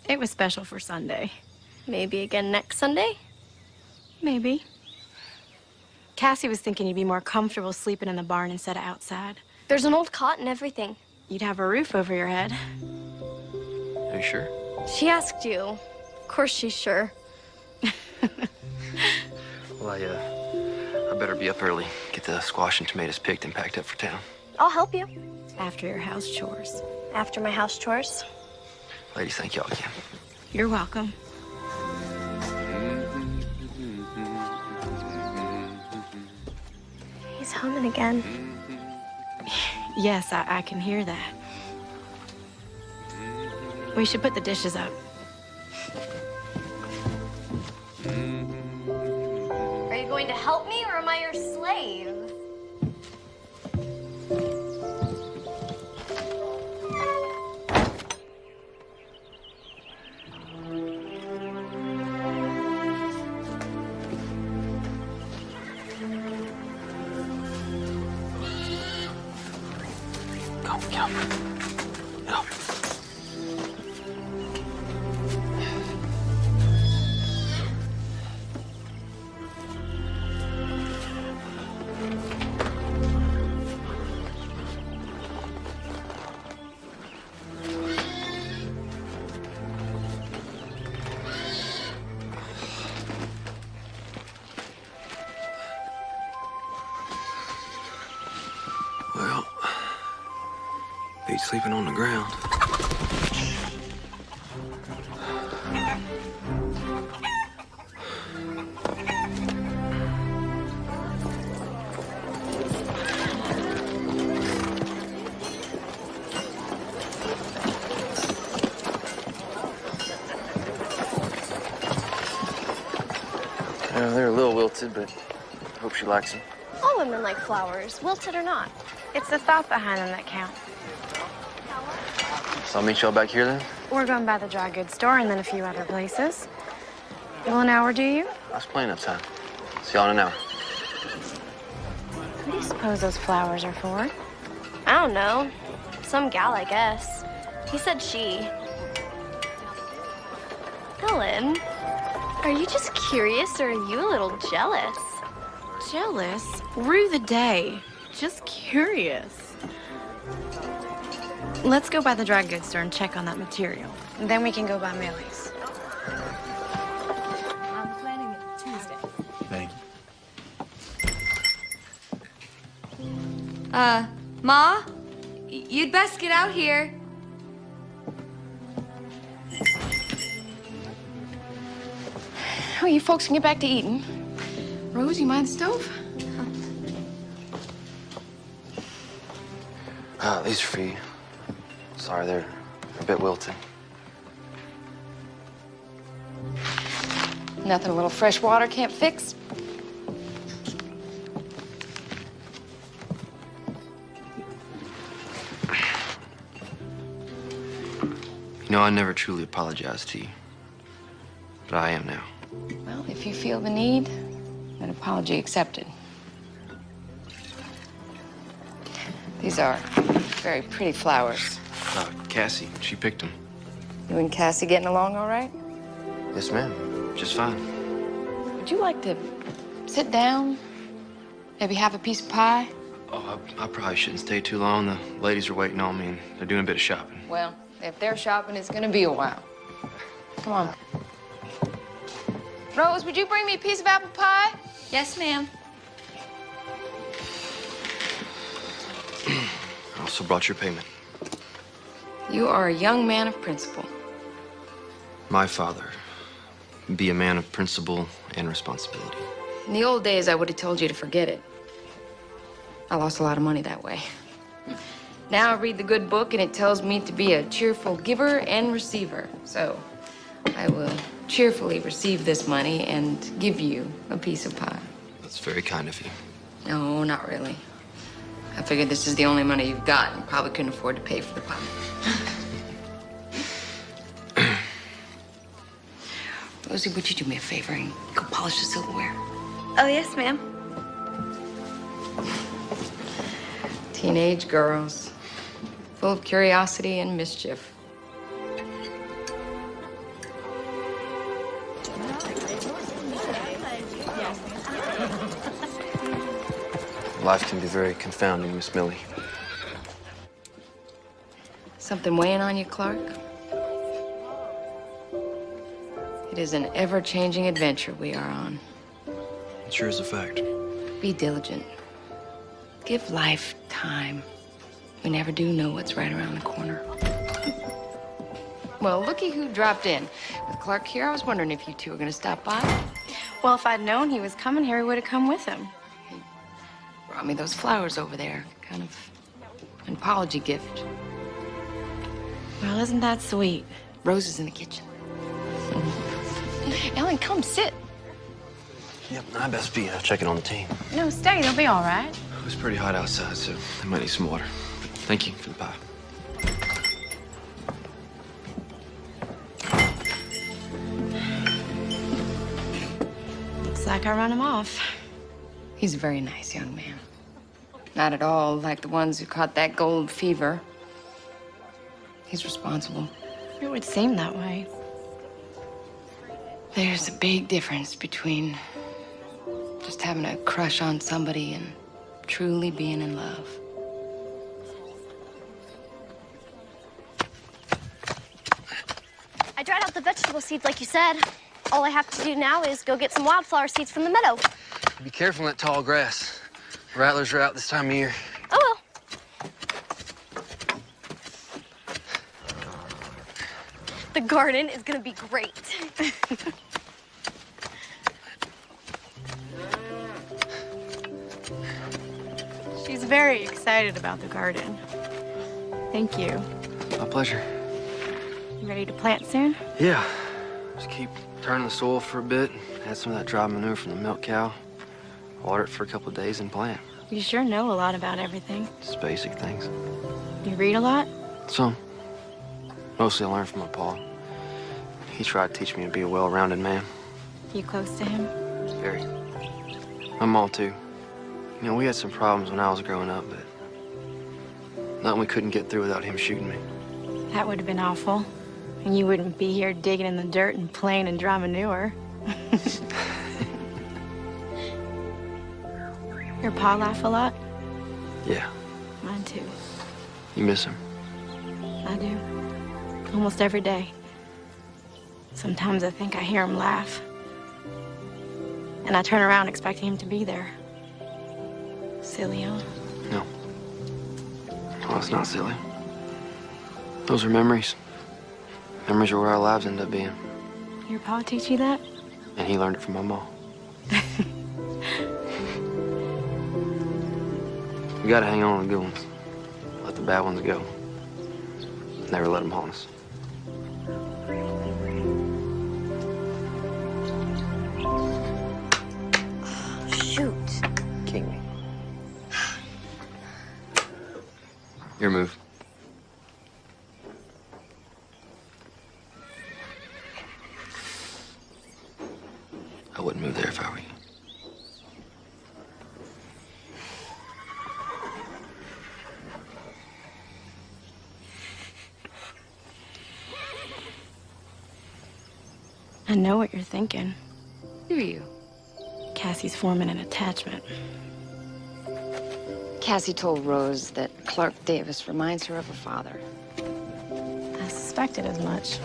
It was special for Sunday. Maybe again next Sunday? Maybe. Cassie was thinking you'd be more comfortable sleeping in the barn instead of outside. There's an old cot and everything. You'd have a roof over your head. Are you sure? She asked you. Of course she's sure. Well, I better be up early. Get the squash and tomatoes picked and packed up for town. I'll help you. After your house chores. After my house chores. Ladies, thank y'all again. You're welcome. He's humming again. Yes, I can hear that. We should put the dishes up. Are you going to help me, or am I your slave? Well, beat sleeping on the ground. They're a little wilted, but I hope she likes them. All women like flowers, wilted or not. It's the thought behind them that counts. So I'll meet y'all back here then? We're going by the dry goods store and then a few other places. Will an hour do you? That's plenty of time. See y'all in an hour. What do you suppose those flowers are for? I don't know. Some gal, I guess. He said she. Ellen, are you just curious or are you a little jealous? Jealous? Rue the day. Just curious. Let's go by the dry goods store and check on that material. And then we can go by Millie's. I'm planning it Tuesday. Thank you. Ma? You'd best get out here. Well, you folks can get back to eating. Rose, you mind the stove? These are for you. Sorry, they're a bit wilted. Nothing a little fresh water can't fix. You know, I never truly apologized to you. But I am now. Well, if you feel the need, an apology accepted. These are very pretty flowers. Cassie, she picked them. You and Cassie getting along all right? Yes, ma'am. Just fine. Would you like to sit down? Maybe have a piece of pie? Oh, I probably shouldn't stay too long. The ladies are waiting on me, and they're doing a bit of shopping. Well, if they're shopping, it's gonna be a while. Come on. Rose, would you bring me a piece of apple pie? Yes, ma'am. I also brought your payment. You are a young man of principle. My father. Be a man of principle and responsibility. In the old days, I would have told you to forget it. I lost a lot of money that way. Now I read the good book, and it tells me to be a cheerful giver and receiver. So I will cheerfully receive this money and give you a piece of pie. That's very kind of you. No, not really. I figured this is the only money you've got and probably couldn't afford to pay for the pie. Rosie, would you do me a favor and go polish the silverware? Oh, yes, ma'am. Teenage girls, full of curiosity and mischief. Life can be very confounding, Miss Millie. Something weighing on you, Clark? It is an ever-changing adventure we are on. It sure is a fact. Be diligent. Give life time. We never do know what's right around the corner. Well, looky who dropped in. With Clark here, I was wondering if you two were going to stop by. Well, if I'd known he was coming here, we would have come with him. He brought me those flowers over there. Kind of an apology gift. Well, isn't that sweet? Rose is in the kitchen. Ellen, come sit. Yep, I best be checking on the team. No, stay. They'll be all right. It's pretty hot outside, so I might need some water. But thank you for the pie. Looks like I run him off. He's a very nice young man. Not at all like the ones who caught that gold fever. He's responsible. It would seem that way. There's a big difference between just having a crush on somebody and truly being in love. I dried out the vegetable seeds like you said. All I have to do now is go get some wildflower seeds from the meadow. Be careful in that tall grass. Rattlers are out this time of year. Oh, well. The garden is gonna be great. She's very excited about the garden. Thank you. My pleasure. You ready to plant soon? Yeah. Just keep turning the soil for a bit. Add some of that dry manure from the milk cow. Water it for a couple of days and plant. You sure know a lot about everything. Just basic things. You read a lot? Some. Mostly I learned from my pa. He tried to teach me to be a well-rounded man. You close to him? Very. My mom, too. You know, we had some problems when I was growing up, but nothing we couldn't get through without him shooting me. That would have been awful. And you wouldn't be here digging in the dirt and playing in dry manure. Your pa laugh a lot? Yeah. Mine too. You miss him? I do. Almost every day. Sometimes I think I hear him laugh. And I turn around expecting him to be there. Silly, huh? No. Oh, it's not silly. Those are memories. Memories are where our lives end up being. Your pa teach you that? And he learned it from my mom. We gotta hang on to the good ones. Let the bad ones go. Never let them haunt us. Shoot. King me. Your move. I wouldn't move there if I were you. I know what you're thinking. Do you? Cassie's forming an attachment. Cassie told Rose that Clark Davis reminds her of her father. I suspected as much.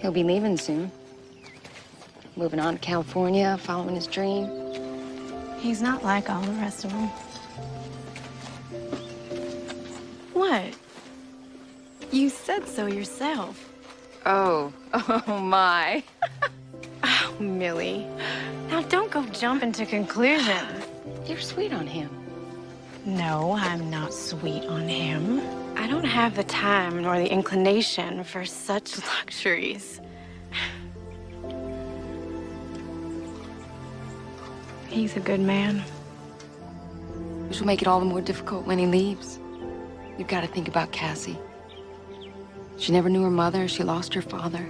He'll be leaving soon. Moving on to California, following his dream. He's not like all the rest of them. What? You said so yourself. Oh my. Oh, Millie. Now don't go jumping to conclusions. You're sweet on him. No, I'm not sweet on him. I don't have the time nor the inclination for such luxuries. He's a good man. Which will make it all the more difficult when he leaves. You've got to think about Cassie. She never knew her mother. She lost her father.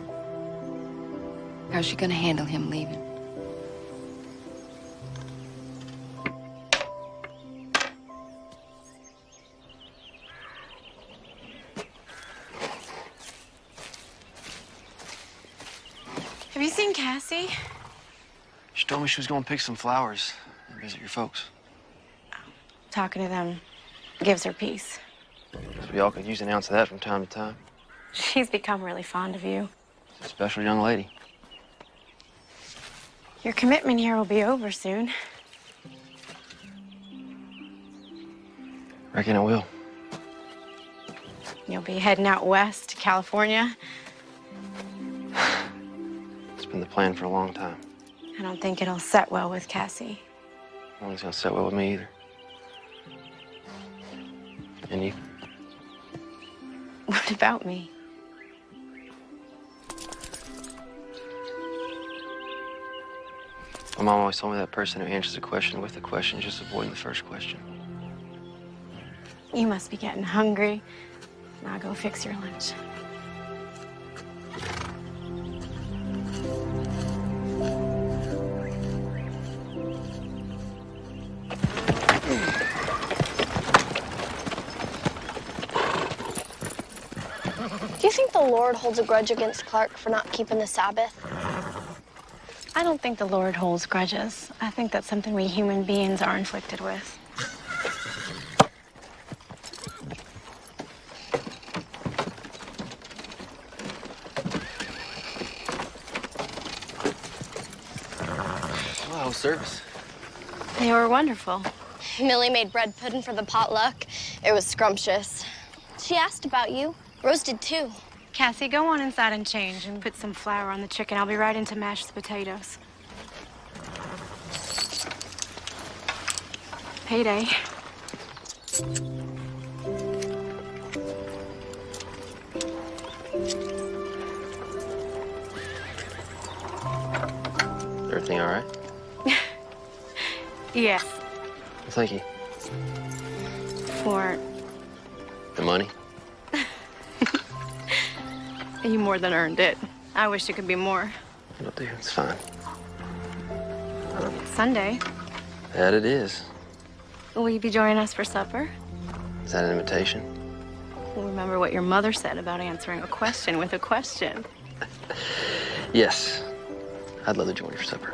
How's she gonna handle him leaving? Have you seen Cassie? She told me she was going to pick some flowers and visit your folks. Talking to them gives her peace. So we all could use an ounce of that from time to time. She's become really fond of you. She's a special young lady. Your commitment here will be over soon. Reckon I will. You'll be heading out west to California. It's been the plan for a long time. I don't think it'll set well with Cassie. I don't think it's gonna sit well with me either. And you? What about me? My mom always told me that person who answers a question with a question is just avoiding the first question. You must be getting hungry. Now go fix your lunch. Do you think the Lord holds a grudge against Clark for not keeping the Sabbath? I don't think the Lord holds grudges. I think that's something we human beings are inflicted with. Wow, service. They were wonderful. Millie made bread pudding for the potluck. It was scrumptious. She asked about you. Rose did too. Cassie, go on inside and change and put some flour on the chicken. I'll be right in to mash the potatoes. Payday. Everything all right? Yes. Thank you. For The money? you more than earned it. I wish it could be more. It'll do. It's fine. It's Sunday. That it is. Will you be joining us for supper? Is that an invitation? Well, remember what your mother said about answering a question with a question. Yes. I'd love to join you for supper.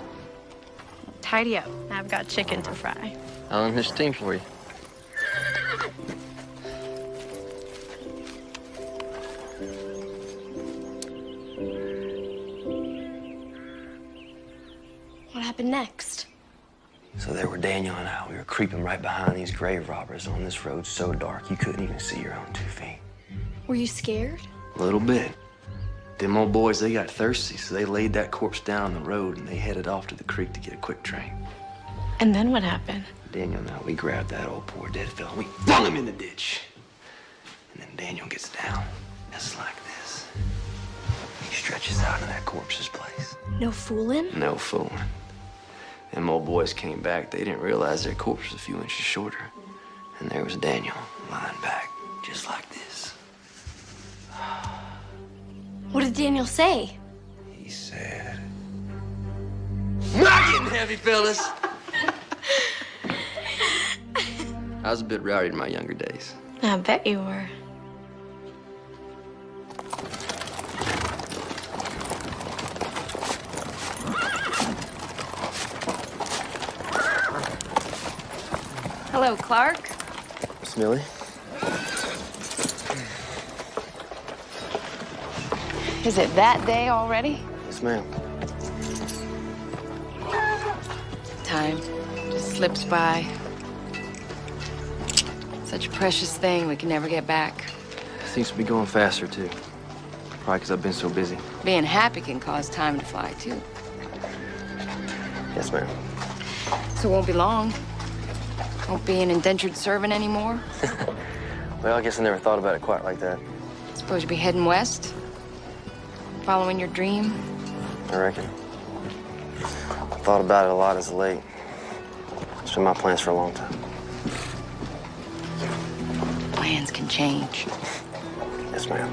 Tidy up. I've got chicken to fry. I'll enlist a team for you. What happened next? So there were Daniel and I. We were creeping right behind these grave robbers on this road so dark you couldn't even see your own 2 feet. Were you scared? A little bit. them old boys, they got thirsty, so they laid that corpse down the road and they headed off to the creek to get a quick train. And then what happened? Daniel and I, we grabbed that old poor dead fella and we flung him in the ditch. And then Daniel gets down, just like this. He stretches out in that corpse's place. No fooling? No fooling. Them old boys came back. They didn't realize their corpse was a few inches shorter. And there was Daniel, lying back, just like this. What did Daniel say? He said, "Not getting heavy, fellas." I was a bit rowdy in my younger days. I bet you were. Hello, Clark. Miss Millie? Is it that day already? Yes, ma'am. Time just slips by. Such a precious thing we can never get back. Seems to be going faster, too. Probably because I've been so busy. Being happy can cause time to fly, too. Yes, ma'am. So it won't be long. Won't be an indentured servant anymore. Well, I guess I never thought about it quite like that. Suppose you'll be heading west? Following your dream? I reckon. I thought about it a lot as of late. It's been my plans for a long time. Plans can change. Yes, ma'am.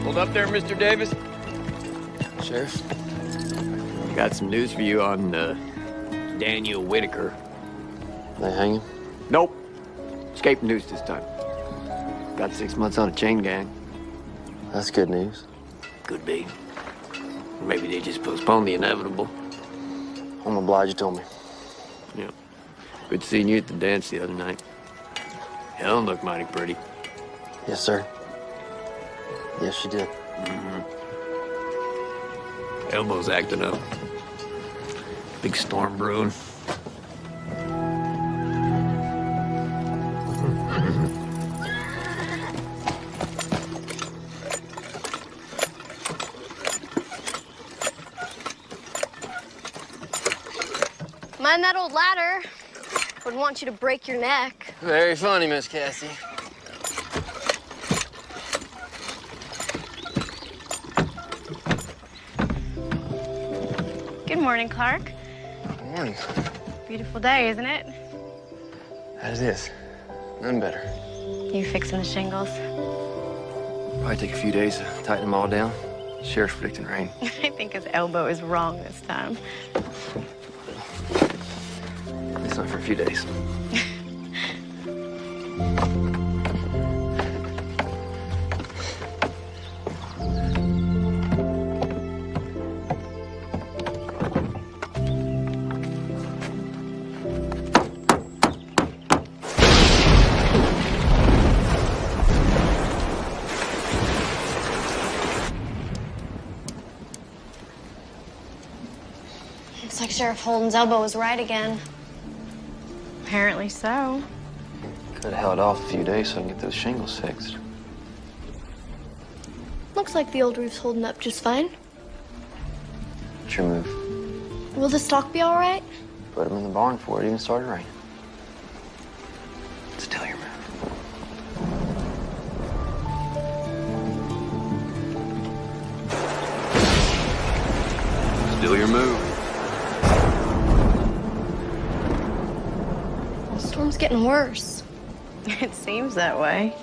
Hold up there, Mr. Davis. Sheriff? I got some news for you on Daniel Whitaker. They hang him? Nope. Escaped news this time. Got 6 months on a chain gang. That's good news. Could be. Maybe they just postponed the inevitable. I'm obliged you told me. Yeah. Good seeing you at the dance the other night. Helen looked mighty pretty. Yes, sir. Yes, she did. Elbow's acting up. Big storm brewing. Mind that old ladder. Wouldn't want you to break your neck. Very funny, Miss Cassie. Good morning, Clark. Good morning. Beautiful day, isn't it? As it is. None better. You fixing the shingles? Probably take a few days to tighten them all down. Sheriff's predicting rain. I think his elbow is wrong this time. At least not for a few days. Looks like Sheriff Holden's elbow was right again. Apparently so. Could have held off a few days so I can get those shingles fixed. Looks like the old roof's holding up just fine. What's your move? Will the stock be all right? Put them in the barn before it even started raining. Still your move. Still your move. The storm's getting worse. It seems that way.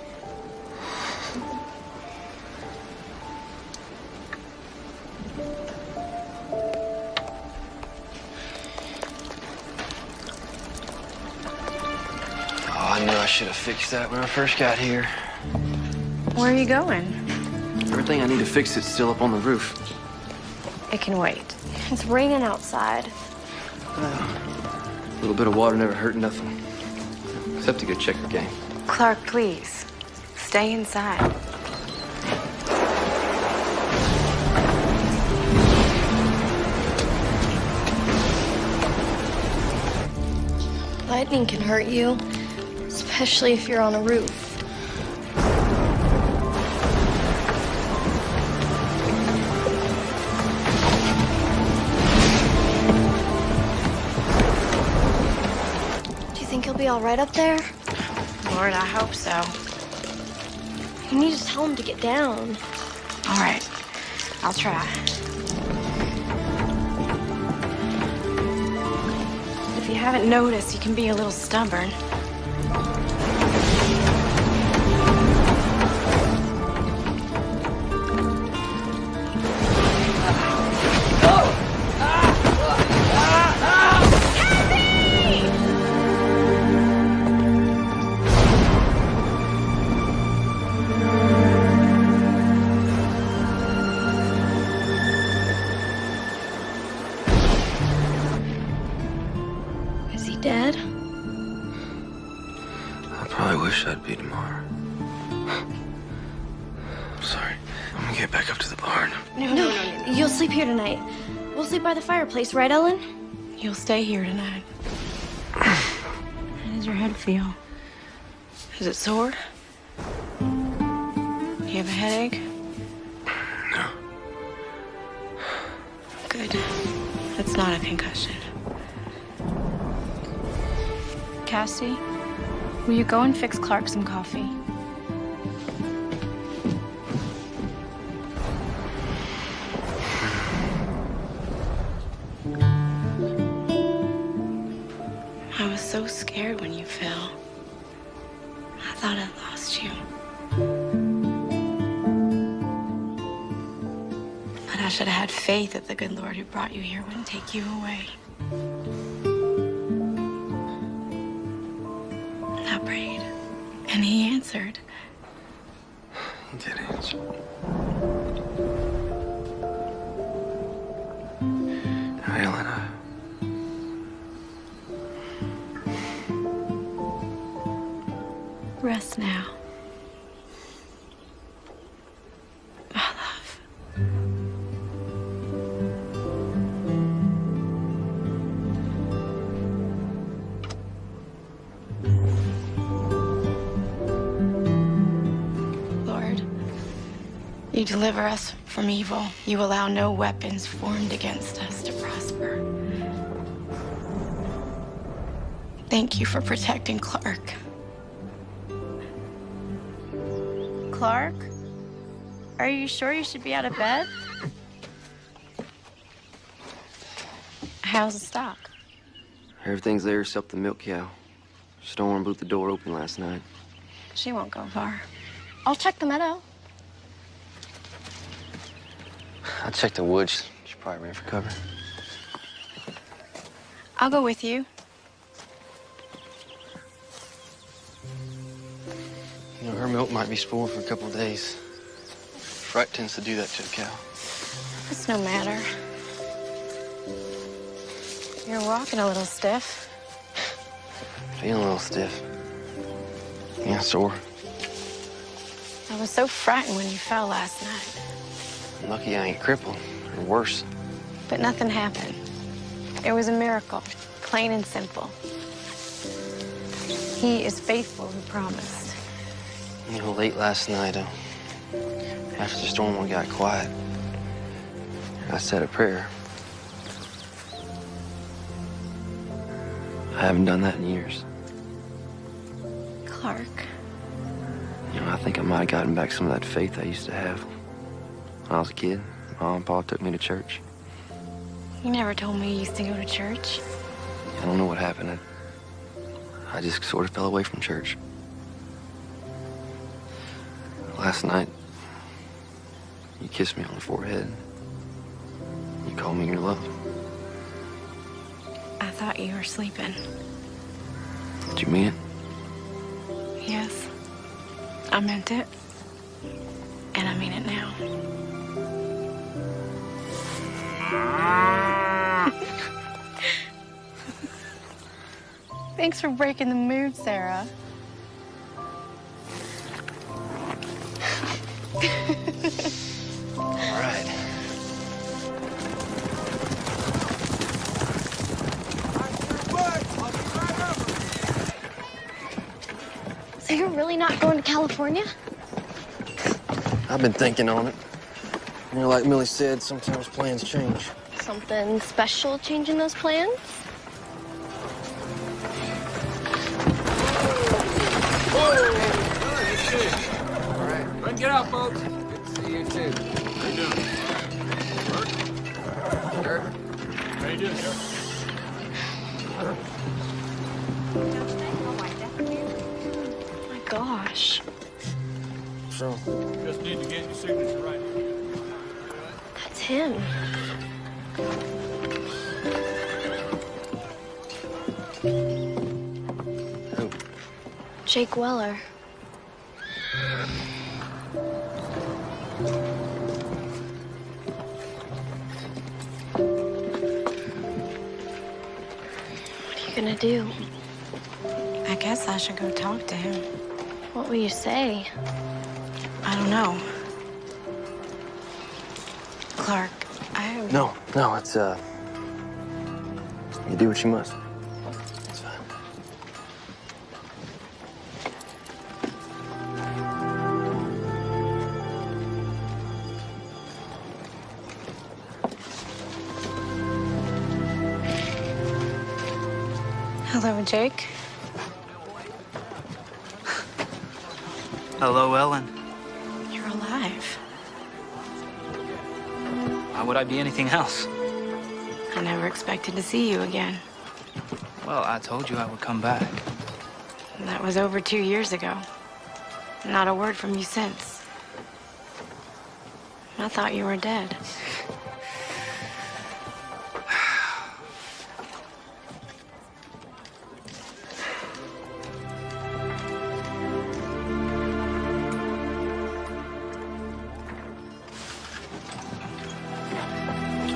Oh, I knew I should have fixed that when I first got here. Where are you going? Everything I need to fix is still up on the roof. It can wait. It's raining outside. A little bit of water never hurt nothing. Except a good checker game. Clark, please. Stay inside. Lightning can hurt you, especially if you're on a roof. Do you think he'll be all right up there? Lord, I hope so. You need to tell him to get down. All right, I'll try. If you haven't noticed, he can be a little stubborn. Is he dead? I probably wish I'd be tomorrow. I'm sorry. I'm gonna get back up to the barn. No. You'll sleep here tonight. We'll sleep by the fireplace, right, Ellen? You'll stay here tonight. How does your head feel? Is it sore? Do you have a headache? No. Good. It's not a concussion. Cassie, will you go and fix Clark some coffee? I was so scared when you fell. I thought I'd lost you. But I should have had faith that the good Lord who brought you here wouldn't take you away. I prayed, and he answered. He did answer. Now, Ellen, Rest now. My love. Lord, you deliver us from evil. You allow no weapons formed against us to prosper. Thank you for protecting Clark. Clark? Are you sure you should be out of bed? How's the stock? Everything's there except the milk cow. Storm blew the door open last night. She won't go far. I'll check the meadow. I checked the woods. She probably ran for cover. I'll go with you. You know, her milk might be spoiled for a couple of days. Fright tends to do that to a cow. It's no matter. You're walking a little stiff. Feeling a little stiff. Yeah, sore. I was so frightened when you fell last night. Lucky I ain't crippled, or worse. But nothing happened. It was a miracle, plain and simple. He is faithful who promised. You know, late last night, after the storm got quiet, I said a prayer. I haven't done that in years. Clark. You know, I think I might have gotten back some of that faith I used to have. When I was a kid, Mom and Pa took me to church. You never told me you used to go to church. I don't know what happened. I just sort of fell away from church. Last night, you kissed me on the forehead. You called me your love. I thought you were sleeping. Did you mean it? Yes, I meant it. And I mean it now. Thanks for breaking the mood, Sarah. All right. So you're really not going to California? I've been thinking on it. You know, like Millie said, sometimes plans change. Something special changing those plans? All right. Go and get out, folks. Good to see you, too. How you doing? Work? Sure. How you doing, sir? Oh my gosh. So? Just need to get your signature right. That's him. Who? Jake Weller. What are you gonna do? I guess I should go talk to him. What will you say? I don't know. Clark, I... No, it's, you do what you must. It's fine. Hello, Jake. Hello, Ellen. You're alive. Why would I be anything else? I never expected to see you again. Well, I told you I would come back. That was over 2 years ago. Not a word from you since. I thought you were dead.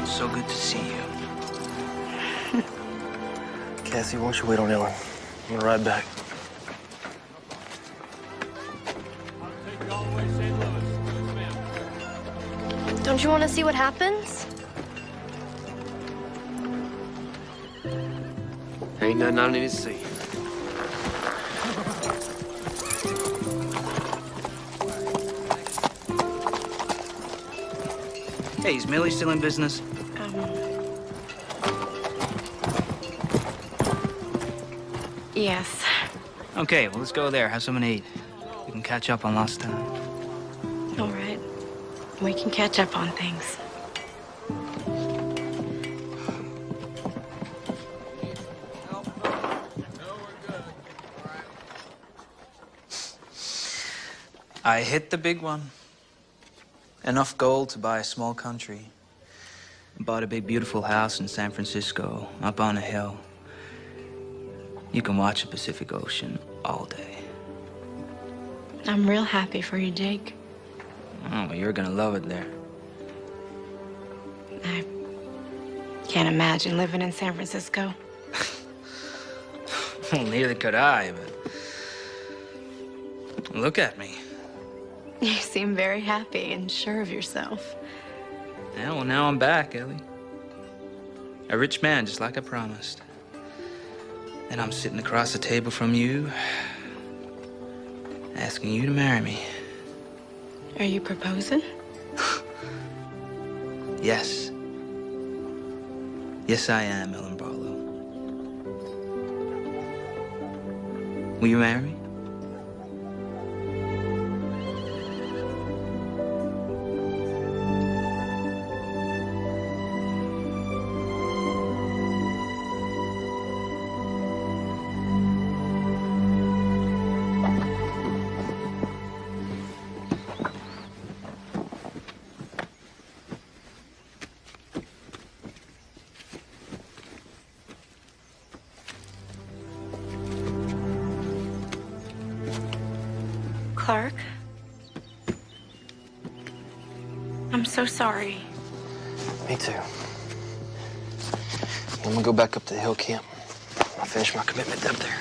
So good to see you. Cassie, why don't you wait on Ellen? I'm gonna ride back. Don't you want to see what happens? Ain't nothing I need to see. Hey, is Millie still in business? Yes. Okay, well, let's go there, have something to eat. We can catch up on lost time. All right. We can catch up on things. I hit the big one. Enough gold to buy a small country. Bought a big, beautiful house in San Francisco, up on a hill. You can watch the Pacific Ocean all day. I'm real happy for you, Jake. Oh, well, you're gonna love it there. I can't imagine living in San Francisco. Well, neither could I, but... Look at me. You seem very happy and sure of yourself. Yeah, well, now I'm back, Ellie. A rich man, just like I promised. And I'm sitting across the table from you, asking you to marry me. Are you proposing? Yes. Yes, I am, Ellen Barlow. Will you marry me? Clark? I'm so sorry. Me too. I'm gonna go back up to the hill camp. I'll finish my commitment up there.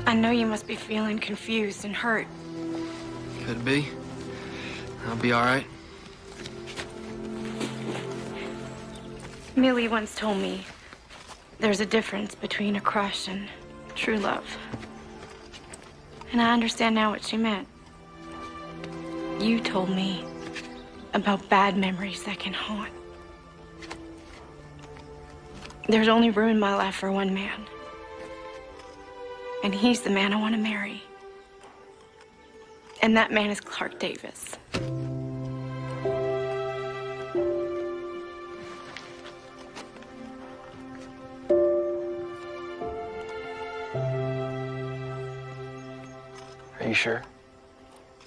I know you must be feeling confused and hurt. Could be. I'll be all right. Millie once told me There's a difference between a crush and true love. And I understand now what she meant. You told me about bad memories that can haunt. There's only room in my life for one man. And he's the man I want to marry. And that man is Clark Davis. Are you sure?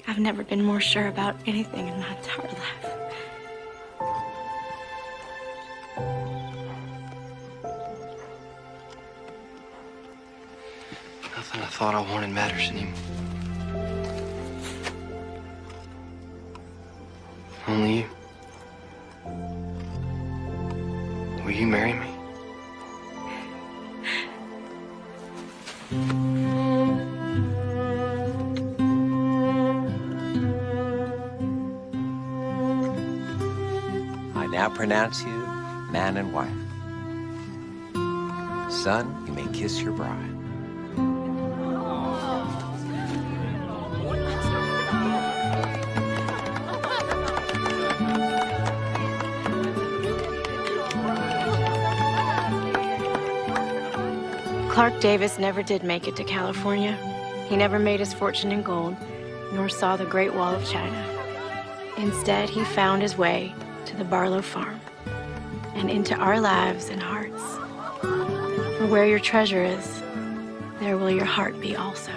I've never been more sure about anything in my entire life. Nothing I thought I wanted matters anymore. Only you. Will you marry me? I now pronounce you man and wife. Son, you may kiss your bride. Clark Davis never did make it to California. He never made his fortune in gold, nor saw the Great Wall of China. Instead, he found his way to the Barlow farm and into our lives and hearts. For where your treasure is, there will your heart be also.